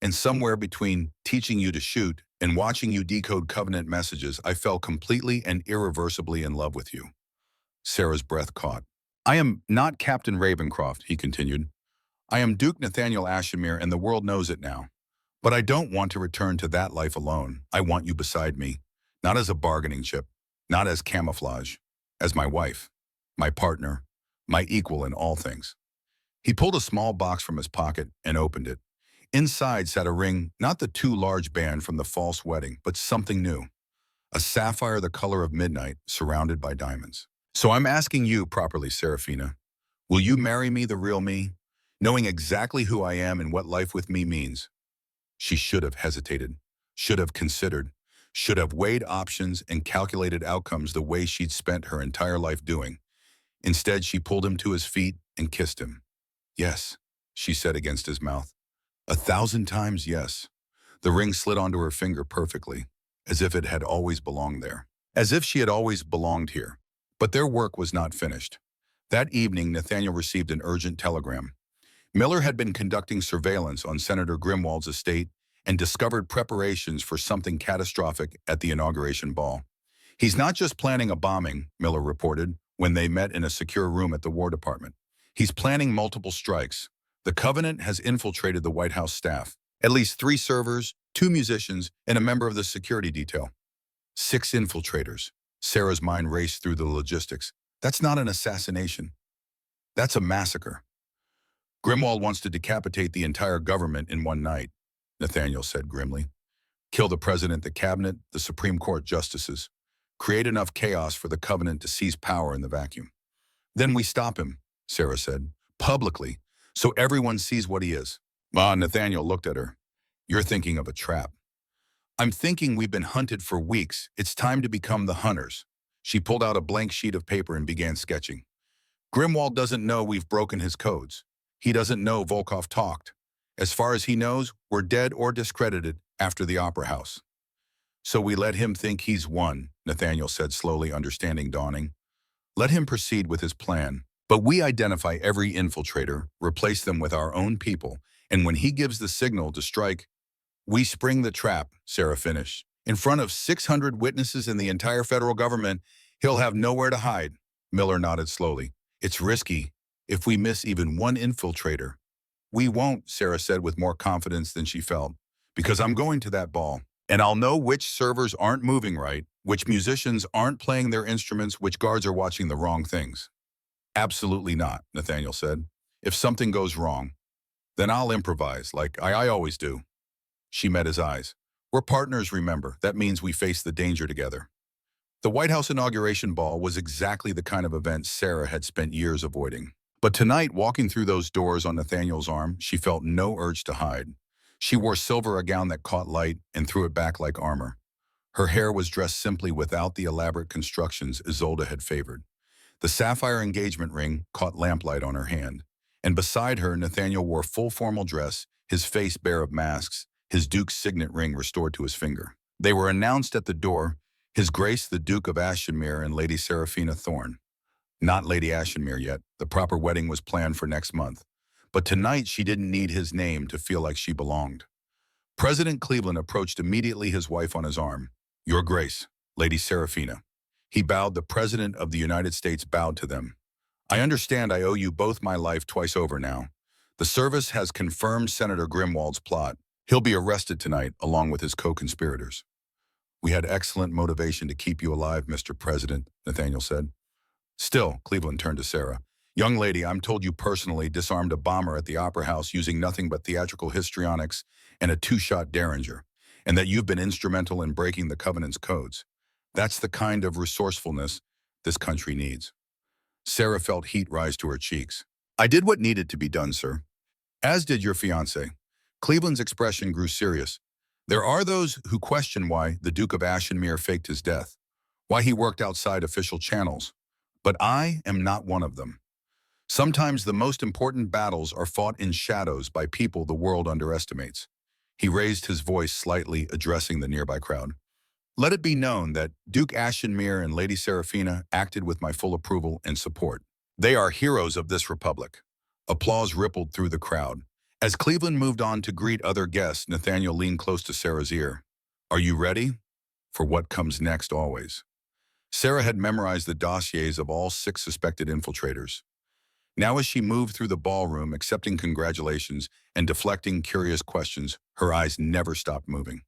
And somewhere between teaching you to shoot and watching you decode Covenant messages, I fell completely and irreversibly in love with you. Sarah's breath caught. I am not Captain Ravencroft, he continued. I am Duke Nathaniel Ashmere, and the world knows it now. But I don't want to return to that life alone. I want you beside me, not as a bargaining chip, not as camouflage, as my wife, my partner, my equal in all things. He pulled a small box from his pocket and opened it. Inside sat a ring, not the too large band from the false wedding, but something new. A sapphire the color of midnight, surrounded by diamonds. So I'm asking you properly, Serafina. Will you marry me, the real me, knowing exactly who I am and what life with me means? She should have hesitated, should have considered, should have weighed options and calculated outcomes the way she'd spent her entire life doing. Instead, she pulled him to his feet and kissed him. Yes, she said against his mouth. 1,000 times yes. The ring slid onto her finger perfectly, as if it had always belonged there. As if she had always belonged here. But their work was not finished. That evening, Nathaniel received an urgent telegram. Miller had been conducting surveillance on Senator Grimwald's estate and discovered preparations for something catastrophic at the inauguration ball. He's not just planning a bombing, Miller reported, when they met in a secure room at the War Department. He's planning multiple strikes. The Covenant has infiltrated the White House staff. At least 3 servers, 2 musicians, and a member of the security detail. 6 infiltrators. Sarah's mind raced through the logistics. That's not an assassination. That's a massacre. Grimwald wants to decapitate the entire government in one night, Nathaniel said grimly. Kill the president, the cabinet, the Supreme Court justices. Create enough chaos for the Covenant to seize power in the vacuum. Then we stop him, Sarah said, publicly, so everyone sees what he is. Nathaniel looked at her. You're thinking of a trap. I'm thinking we've been hunted for weeks. It's time to become the hunters. She pulled out a blank sheet of paper and began sketching. Grimwald doesn't know we've broken his codes. He doesn't know Volkov talked. As far as he knows, we're dead or discredited after the Opera House. So we let him think he's won, Nathaniel said slowly, understanding dawning. Let him proceed with his plan. But we identify every infiltrator, replace them with our own people, and when he gives the signal to strike, we spring the trap, Sarah finished. In front of 600 witnesses in the entire federal government, he'll have nowhere to hide. Miller nodded slowly. It's risky. If we miss even one infiltrator. We won't, Sarah said with more confidence than she felt. Because I'm going to that ball. And I'll know which servers aren't moving right, which musicians aren't playing their instruments, which guards are watching the wrong things. Absolutely not, Nathaniel said. If something goes wrong, then I'll improvise, like I always do. She met his eyes. We're partners, remember. That means we face the danger together. The White House inauguration ball was exactly the kind of event Sarah had spent years avoiding. But tonight, walking through those doors on Nathaniel's arm, she felt no urge to hide. She wore silver, a gown that caught light and threw it back like armor. Her hair was dressed simply without the elaborate constructions Isolde had favored. The sapphire engagement ring caught lamplight on her hand. And beside her, Nathaniel wore full formal dress, his face bare of masks, his Duke's signet ring restored to his finger. They were announced at the door, His Grace the Duke of Ashimere and Lady Seraphina Thorne. Not Lady Ashimere yet. The proper wedding was planned for next month. But tonight she didn't need his name to feel like she belonged. President Cleveland approached immediately, his wife on his arm. Your Grace, Lady Seraphina. He bowed. The President of the United States bowed to them. I understand I owe you both my life twice over now. The service has confirmed Senator Grimwald's plot. He'll be arrested tonight, along with his co-conspirators. We had excellent motivation to keep you alive, Mr. President, Nathaniel said. Still, Cleveland turned to Sarah. Young lady, I'm told you personally disarmed a bomber at the Opera House using nothing but theatrical histrionics and a two-shot Derringer, and that you've been instrumental in breaking the Covenant's codes. That's the kind of resourcefulness this country needs. Sarah felt heat rise to her cheeks. I did what needed to be done, sir. As did your fiancé. Cleveland's expression grew serious. There are those who question why the Duke of Ashimere faked his death, why he worked outside official channels. But I am not one of them. Sometimes the most important battles are fought in shadows by people the world underestimates. He raised his voice slightly, addressing the nearby crowd. Let it be known that Duke Ashimere and Lady Seraphina acted with my full approval and support. They are heroes of this republic. Applause rippled through the crowd. As Cleveland moved on to greet other guests, Nathaniel leaned close to Sarah's ear. Are you ready? For what comes next always. Sarah had memorized the dossiers of all 6 suspected infiltrators. Now as she moved through the ballroom, accepting congratulations and deflecting curious questions, her eyes never stopped moving.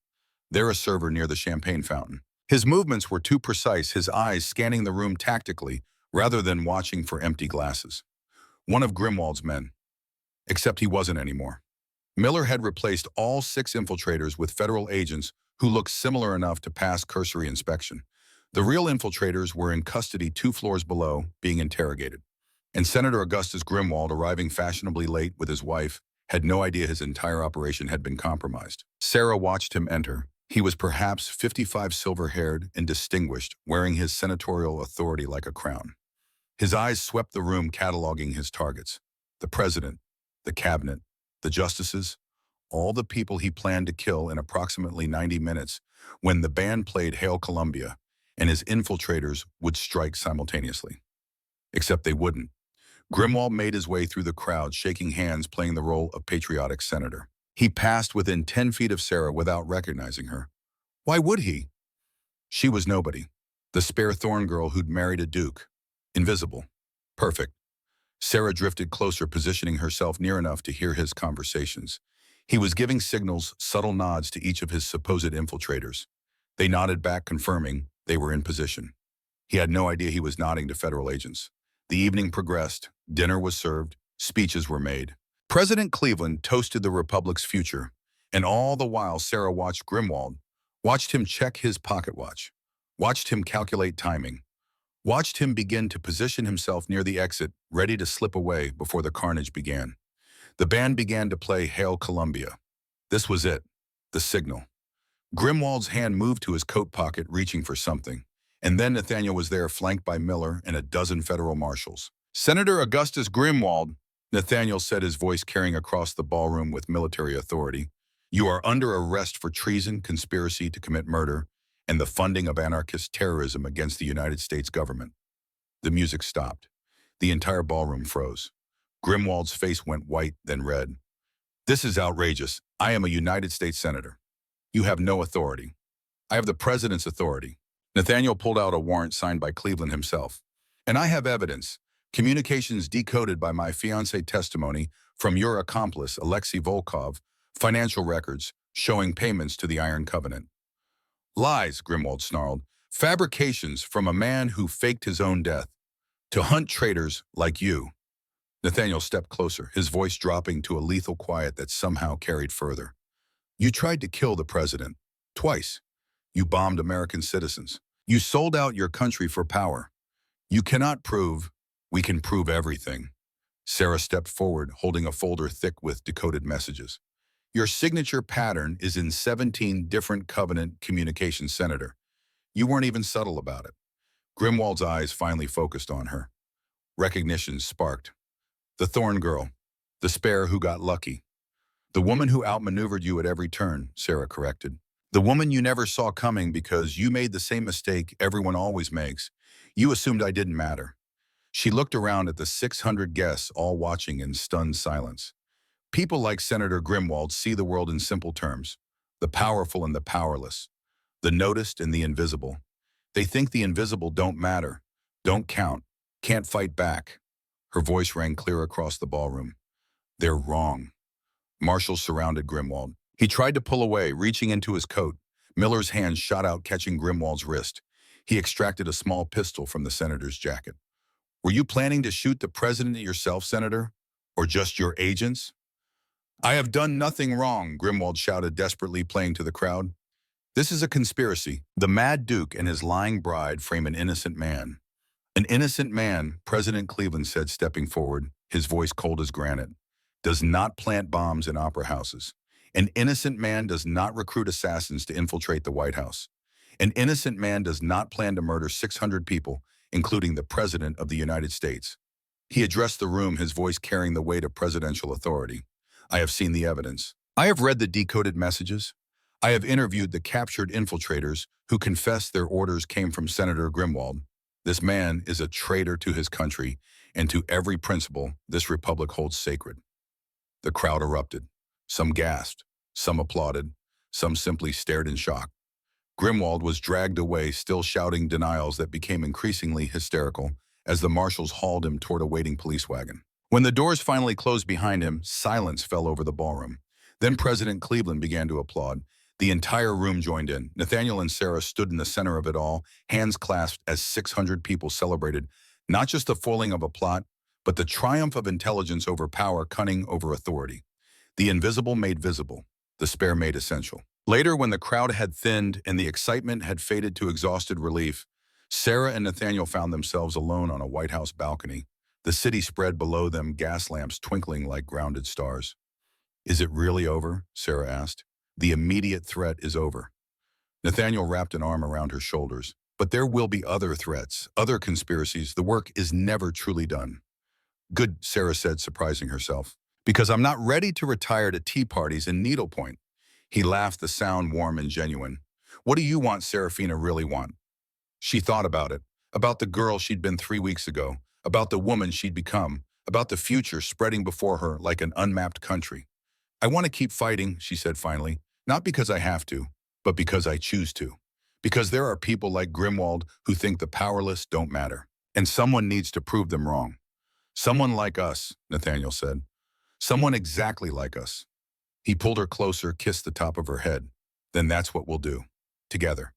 There a server near the champagne fountain. His movements were too precise, his eyes scanning the room tactically rather than watching for empty glasses. One of Grimwald's men. Except he wasn't anymore. Miller had replaced all 6 infiltrators with federal agents who looked similar enough to pass cursory inspection. The real infiltrators were in custody 2 floors below, being interrogated. And Senator Augustus Grimwald, arriving fashionably late with his wife, had no idea his entire operation had been compromised. Sarah watched him enter. He was perhaps 55, silver-haired and distinguished, wearing his senatorial authority like a crown. His eyes swept the room, cataloging his targets. The president, the cabinet, the justices, all the people he planned to kill in approximately 90 minutes when the band played Hail Columbia and his infiltrators would strike simultaneously. Except they wouldn't. Grimwald made his way through the crowd, shaking hands, playing the role of patriotic senator. He passed within 10 feet of Sarah without recognizing her. Why would he? She was nobody. The spare Thorne girl who'd married a duke. Invisible. Perfect. Sarah drifted closer, positioning herself near enough to hear his conversations. He was giving signals, subtle nods to each of his supposed infiltrators. They nodded back, confirming they were in position. He had no idea he was nodding to federal agents. The evening progressed, dinner was served, speeches were made. President Cleveland toasted the Republic's future, and all the while Sarah watched Grimwald, watched him check his pocket watch, watched him calculate timing, watched him begin to position himself near the exit, ready to slip away before the carnage began. The band began to play Hail Columbia. This was it, the signal. Grimwald's hand moved to his coat pocket, reaching for something. And then Nathaniel was there, flanked by Miller and a dozen federal marshals. Senator Augustus Grimwald, Nathaniel said, his voice carrying across the ballroom with military authority, you are under arrest for treason, conspiracy to commit murder, and the funding of anarchist terrorism against the United States government. The music stopped. The entire ballroom froze. Grimwald's face went white, then red. This is outrageous. I am a United States Senator. You have no authority. I have the president's authority. Nathaniel pulled out a warrant signed by Cleveland himself. And I have evidence, communications decoded by my fiancé testimony from your accomplice, Alexei Volkov, financial records showing payments to the Iron Covenant. Lies, Grimwald snarled. Fabrications from a man who faked his own death to hunt traitors like you. Nathaniel stepped closer, his voice dropping to a lethal quiet that somehow carried further. You tried to kill the president. Twice. You bombed American citizens. You sold out your country for power. You cannot prove. We can prove everything. Sarah stepped forward, holding a folder thick with decoded messages. Your signature pattern is in 17 different Covenant communications, Senator. You weren't even subtle about it. Grimwald's eyes finally focused on her. Recognition sparked. The Thorn girl. The spare who got lucky. The woman who outmaneuvered you at every turn, Sarah corrected. The woman you never saw coming because you made the same mistake everyone always makes. You assumed I didn't matter. She looked around at the 600 guests all watching in stunned silence. People like Senator Grimwald see the world in simple terms. The powerful and the powerless. The noticed and the invisible. They think the invisible don't matter, don't count, can't fight back. Her voice rang clear across the ballroom. They're wrong. Marshals surrounded Grimwald. He tried to pull away, reaching into his coat. Miller's hand shot out, catching Grimwald's wrist. He extracted a small pistol from the senator's jacket. Were you planning to shoot the president yourself, Senator? Or just your agents? I have done nothing wrong, Grimwald shouted, desperately playing to the crowd. This is a conspiracy. The Mad Duke and his lying bride frame an innocent man. An innocent man, President Cleveland said, stepping forward, his voice cold as granite, does not plant bombs in opera houses. An innocent man does not recruit assassins to infiltrate the White House. An innocent man does not plan to murder 600 people, including the President of the United States. He addressed the room, his voice carrying the weight of presidential authority. I have seen the evidence. I have read the decoded messages. I have interviewed the captured infiltrators who confessed their orders came from Senator Grimwald. This man is a traitor to his country and to every principle this republic holds sacred. The crowd erupted. Some gasped, some applauded, some simply stared in shock. Grimwald was dragged away, still shouting denials that became increasingly hysterical as the marshals hauled him toward a waiting police wagon. When the doors finally closed behind him, silence fell over the ballroom. Then President Cleveland began to applaud. The entire room joined in. Nathaniel and Sarah stood in the center of it all, hands clasped as 600 people celebrated not just the foiling of a plot, but the triumph of intelligence over power, cunning over authority. The invisible made visible, the spare made essential. Later, when the crowd had thinned and the excitement had faded to exhausted relief, Sarah and Nathaniel found themselves alone on a White House balcony. The city spread below them, gas lamps twinkling like grounded stars. Is it really over? Sarah asked. The immediate threat is over. Nathaniel wrapped an arm around her shoulders. But there will be other threats, other conspiracies. The work is never truly done. Good, Sarah said, surprising herself. Because I'm not ready to retire to tea parties and needlepoint. He laughed, the sound warm and genuine. What do you want, Serafina, really want? She thought about it, about the girl she'd been 3 weeks ago, about the woman she'd become, about the future spreading before her like an unmapped country. I want to keep fighting, she said finally, not because I have to, but because I choose to. Because there are people like Grimwald who think the powerless don't matter, and someone needs to prove them wrong. Someone like us, Nathaniel said. Someone exactly like us. He pulled her closer, kissed the top of her head. Then that's what we'll do. Together.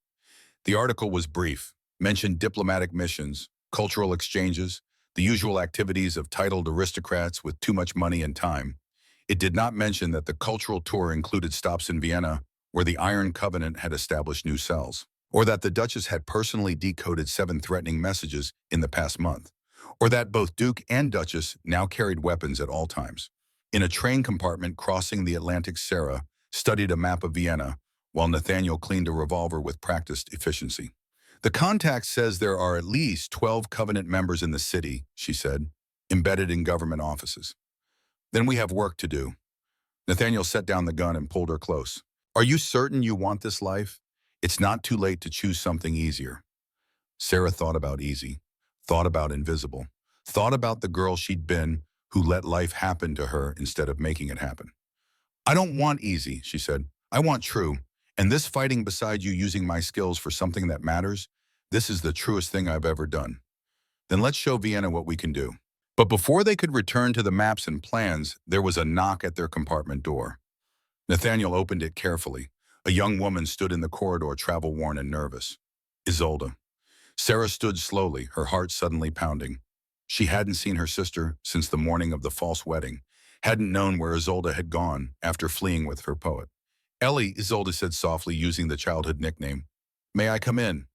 The article was brief, mentioned diplomatic missions, cultural exchanges, the usual activities of titled aristocrats with too much money and time. It did not mention that the cultural tour included stops in Vienna, where the Iron Covenant had established new cells, or that the Duchess had personally decoded 7 threatening messages in the past month, or that both Duke and Duchess now carried weapons at all times. In a train compartment crossing the Atlantic, Sarah studied a map of Vienna, while Nathaniel cleaned a revolver with practiced efficiency. The contact says there are at least 12 Covenant members in the city, she said, embedded in government offices. Then we have work to do. Nathaniel set down the gun and pulled her close. Are you certain you want this life? It's not too late to choose something easier. Sarah thought about easy, thought about invisible, thought about the girl she'd been who let life happen to her instead of making it happen. I don't want easy, she said. I want true. And this fighting beside you using my skills for something that matters, this is the truest thing I've ever done. Then let's show Vienna what we can do. But before they could return to the maps and plans, there was a knock at their compartment door. Nathaniel opened it carefully. A young woman stood in the corridor, travel-worn and nervous. Isolde. Sarah stood slowly, her heart suddenly pounding. She hadn't seen her sister since the morning of the false wedding, hadn't known where Isolde had gone after fleeing with her poet. Ellie, Isolde said softly, using the childhood nickname. May I come in?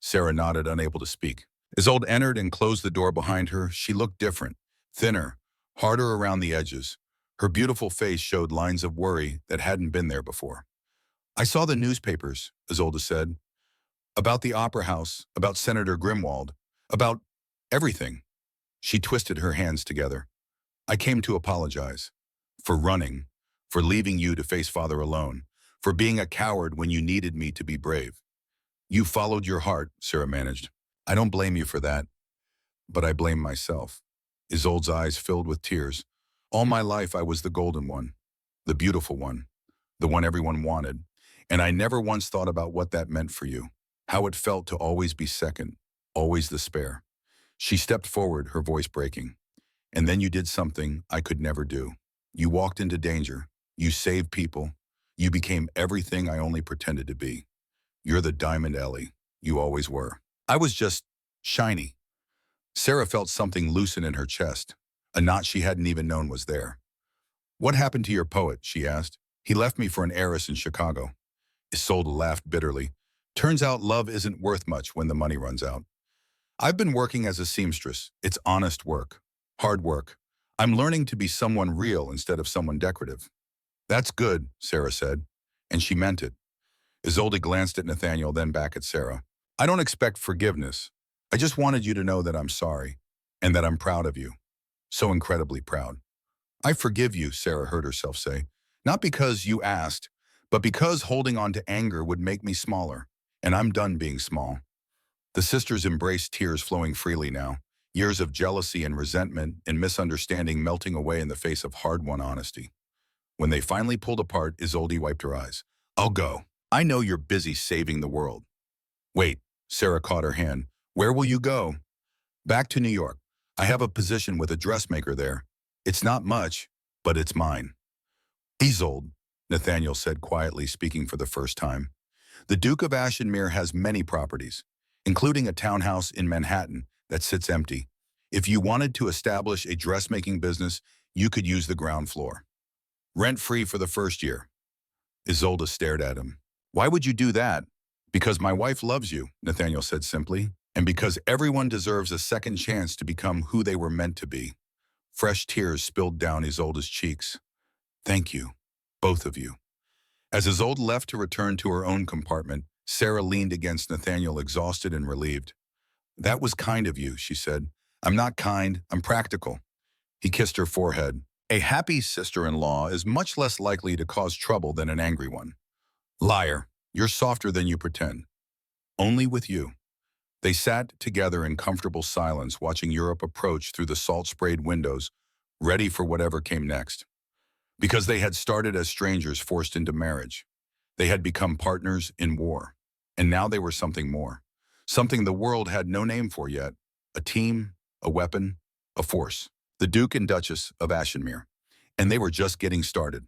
Sarah nodded, unable to speak. Isolde entered and closed the door behind her. She looked different, thinner, harder around the edges. Her beautiful face showed lines of worry that hadn't been there before. I saw the newspapers, Isolde said, about the opera house, about Senator Grimwald, about everything. She twisted her hands together. I came to apologize. For running, for leaving you to face father alone, for being a coward when you needed me to be brave. You followed your heart, Sarah managed. I don't blame you for that, but I blame myself. Isolde's eyes filled with tears. All my life I was the golden one, the beautiful one, the one everyone wanted, and I never once thought about what that meant for you, how it felt to always be second, always the spare. She stepped forward, her voice breaking. And then you did something I could never do. You walked into danger. You saved people. You became everything I only pretended to be. You're the diamond Ellie. You always were. I was just shiny. Sarah felt something loosen in her chest, a knot she hadn't even known was there. What happened to your poet? She asked. He left me for an heiress in Chicago. Isolde laughed bitterly. Turns out love isn't worth much when the money runs out. I've been working as a seamstress. It's honest work. Hard work. I'm learning to be someone real instead of someone decorative. That's good, Sarah said, and she meant it. Isolde glanced at Nathaniel, then back at Sarah. I don't expect forgiveness. I just wanted you to know that I'm sorry, and that I'm proud of you. So incredibly proud. I forgive you, Sarah heard herself say, not because you asked, but because holding on to anger would make me smaller, and I'm done being small. The sisters embraced, tears flowing freely now, years of jealousy and resentment and misunderstanding melting away in the face of hard-won honesty. When they finally pulled apart, Isolde wiped her eyes. I'll go. I know you're busy saving the world. Wait, Sarah caught her hand. Where will you go? Back to New York. I have a position with a dressmaker there. It's not much, but it's mine. Isolde, Nathaniel said quietly, speaking for the first time. The Duke of Ashenmere has many properties, including a townhouse in Manhattan that sits empty. If you wanted to establish a dressmaking business, you could use the ground floor. Rent-free for the first year. Isolde stared at him. Why would you do that? Because my wife loves you, Nathaniel said simply, and because everyone deserves a second chance to become who they were meant to be. Fresh tears spilled down Isolde's cheeks. Thank you, both of you. As Isolde left to return to her own compartment, Sarah leaned against Nathaniel, exhausted and relieved. That was kind of you, she said. I'm not kind, I'm practical. He kissed her forehead. A happy sister-in-law is much less likely to cause trouble than an angry one. Liar, you're softer than you pretend. Only with you. They sat together in comfortable silence, watching Europe approach through the salt-sprayed windows, ready for whatever came next. Because they had started as strangers forced into marriage. They had become partners in war. And now they were something more. Something the world had no name for yet. A team, a weapon, a force. The Duke and Duchess of Ashenmere. And they were just getting started.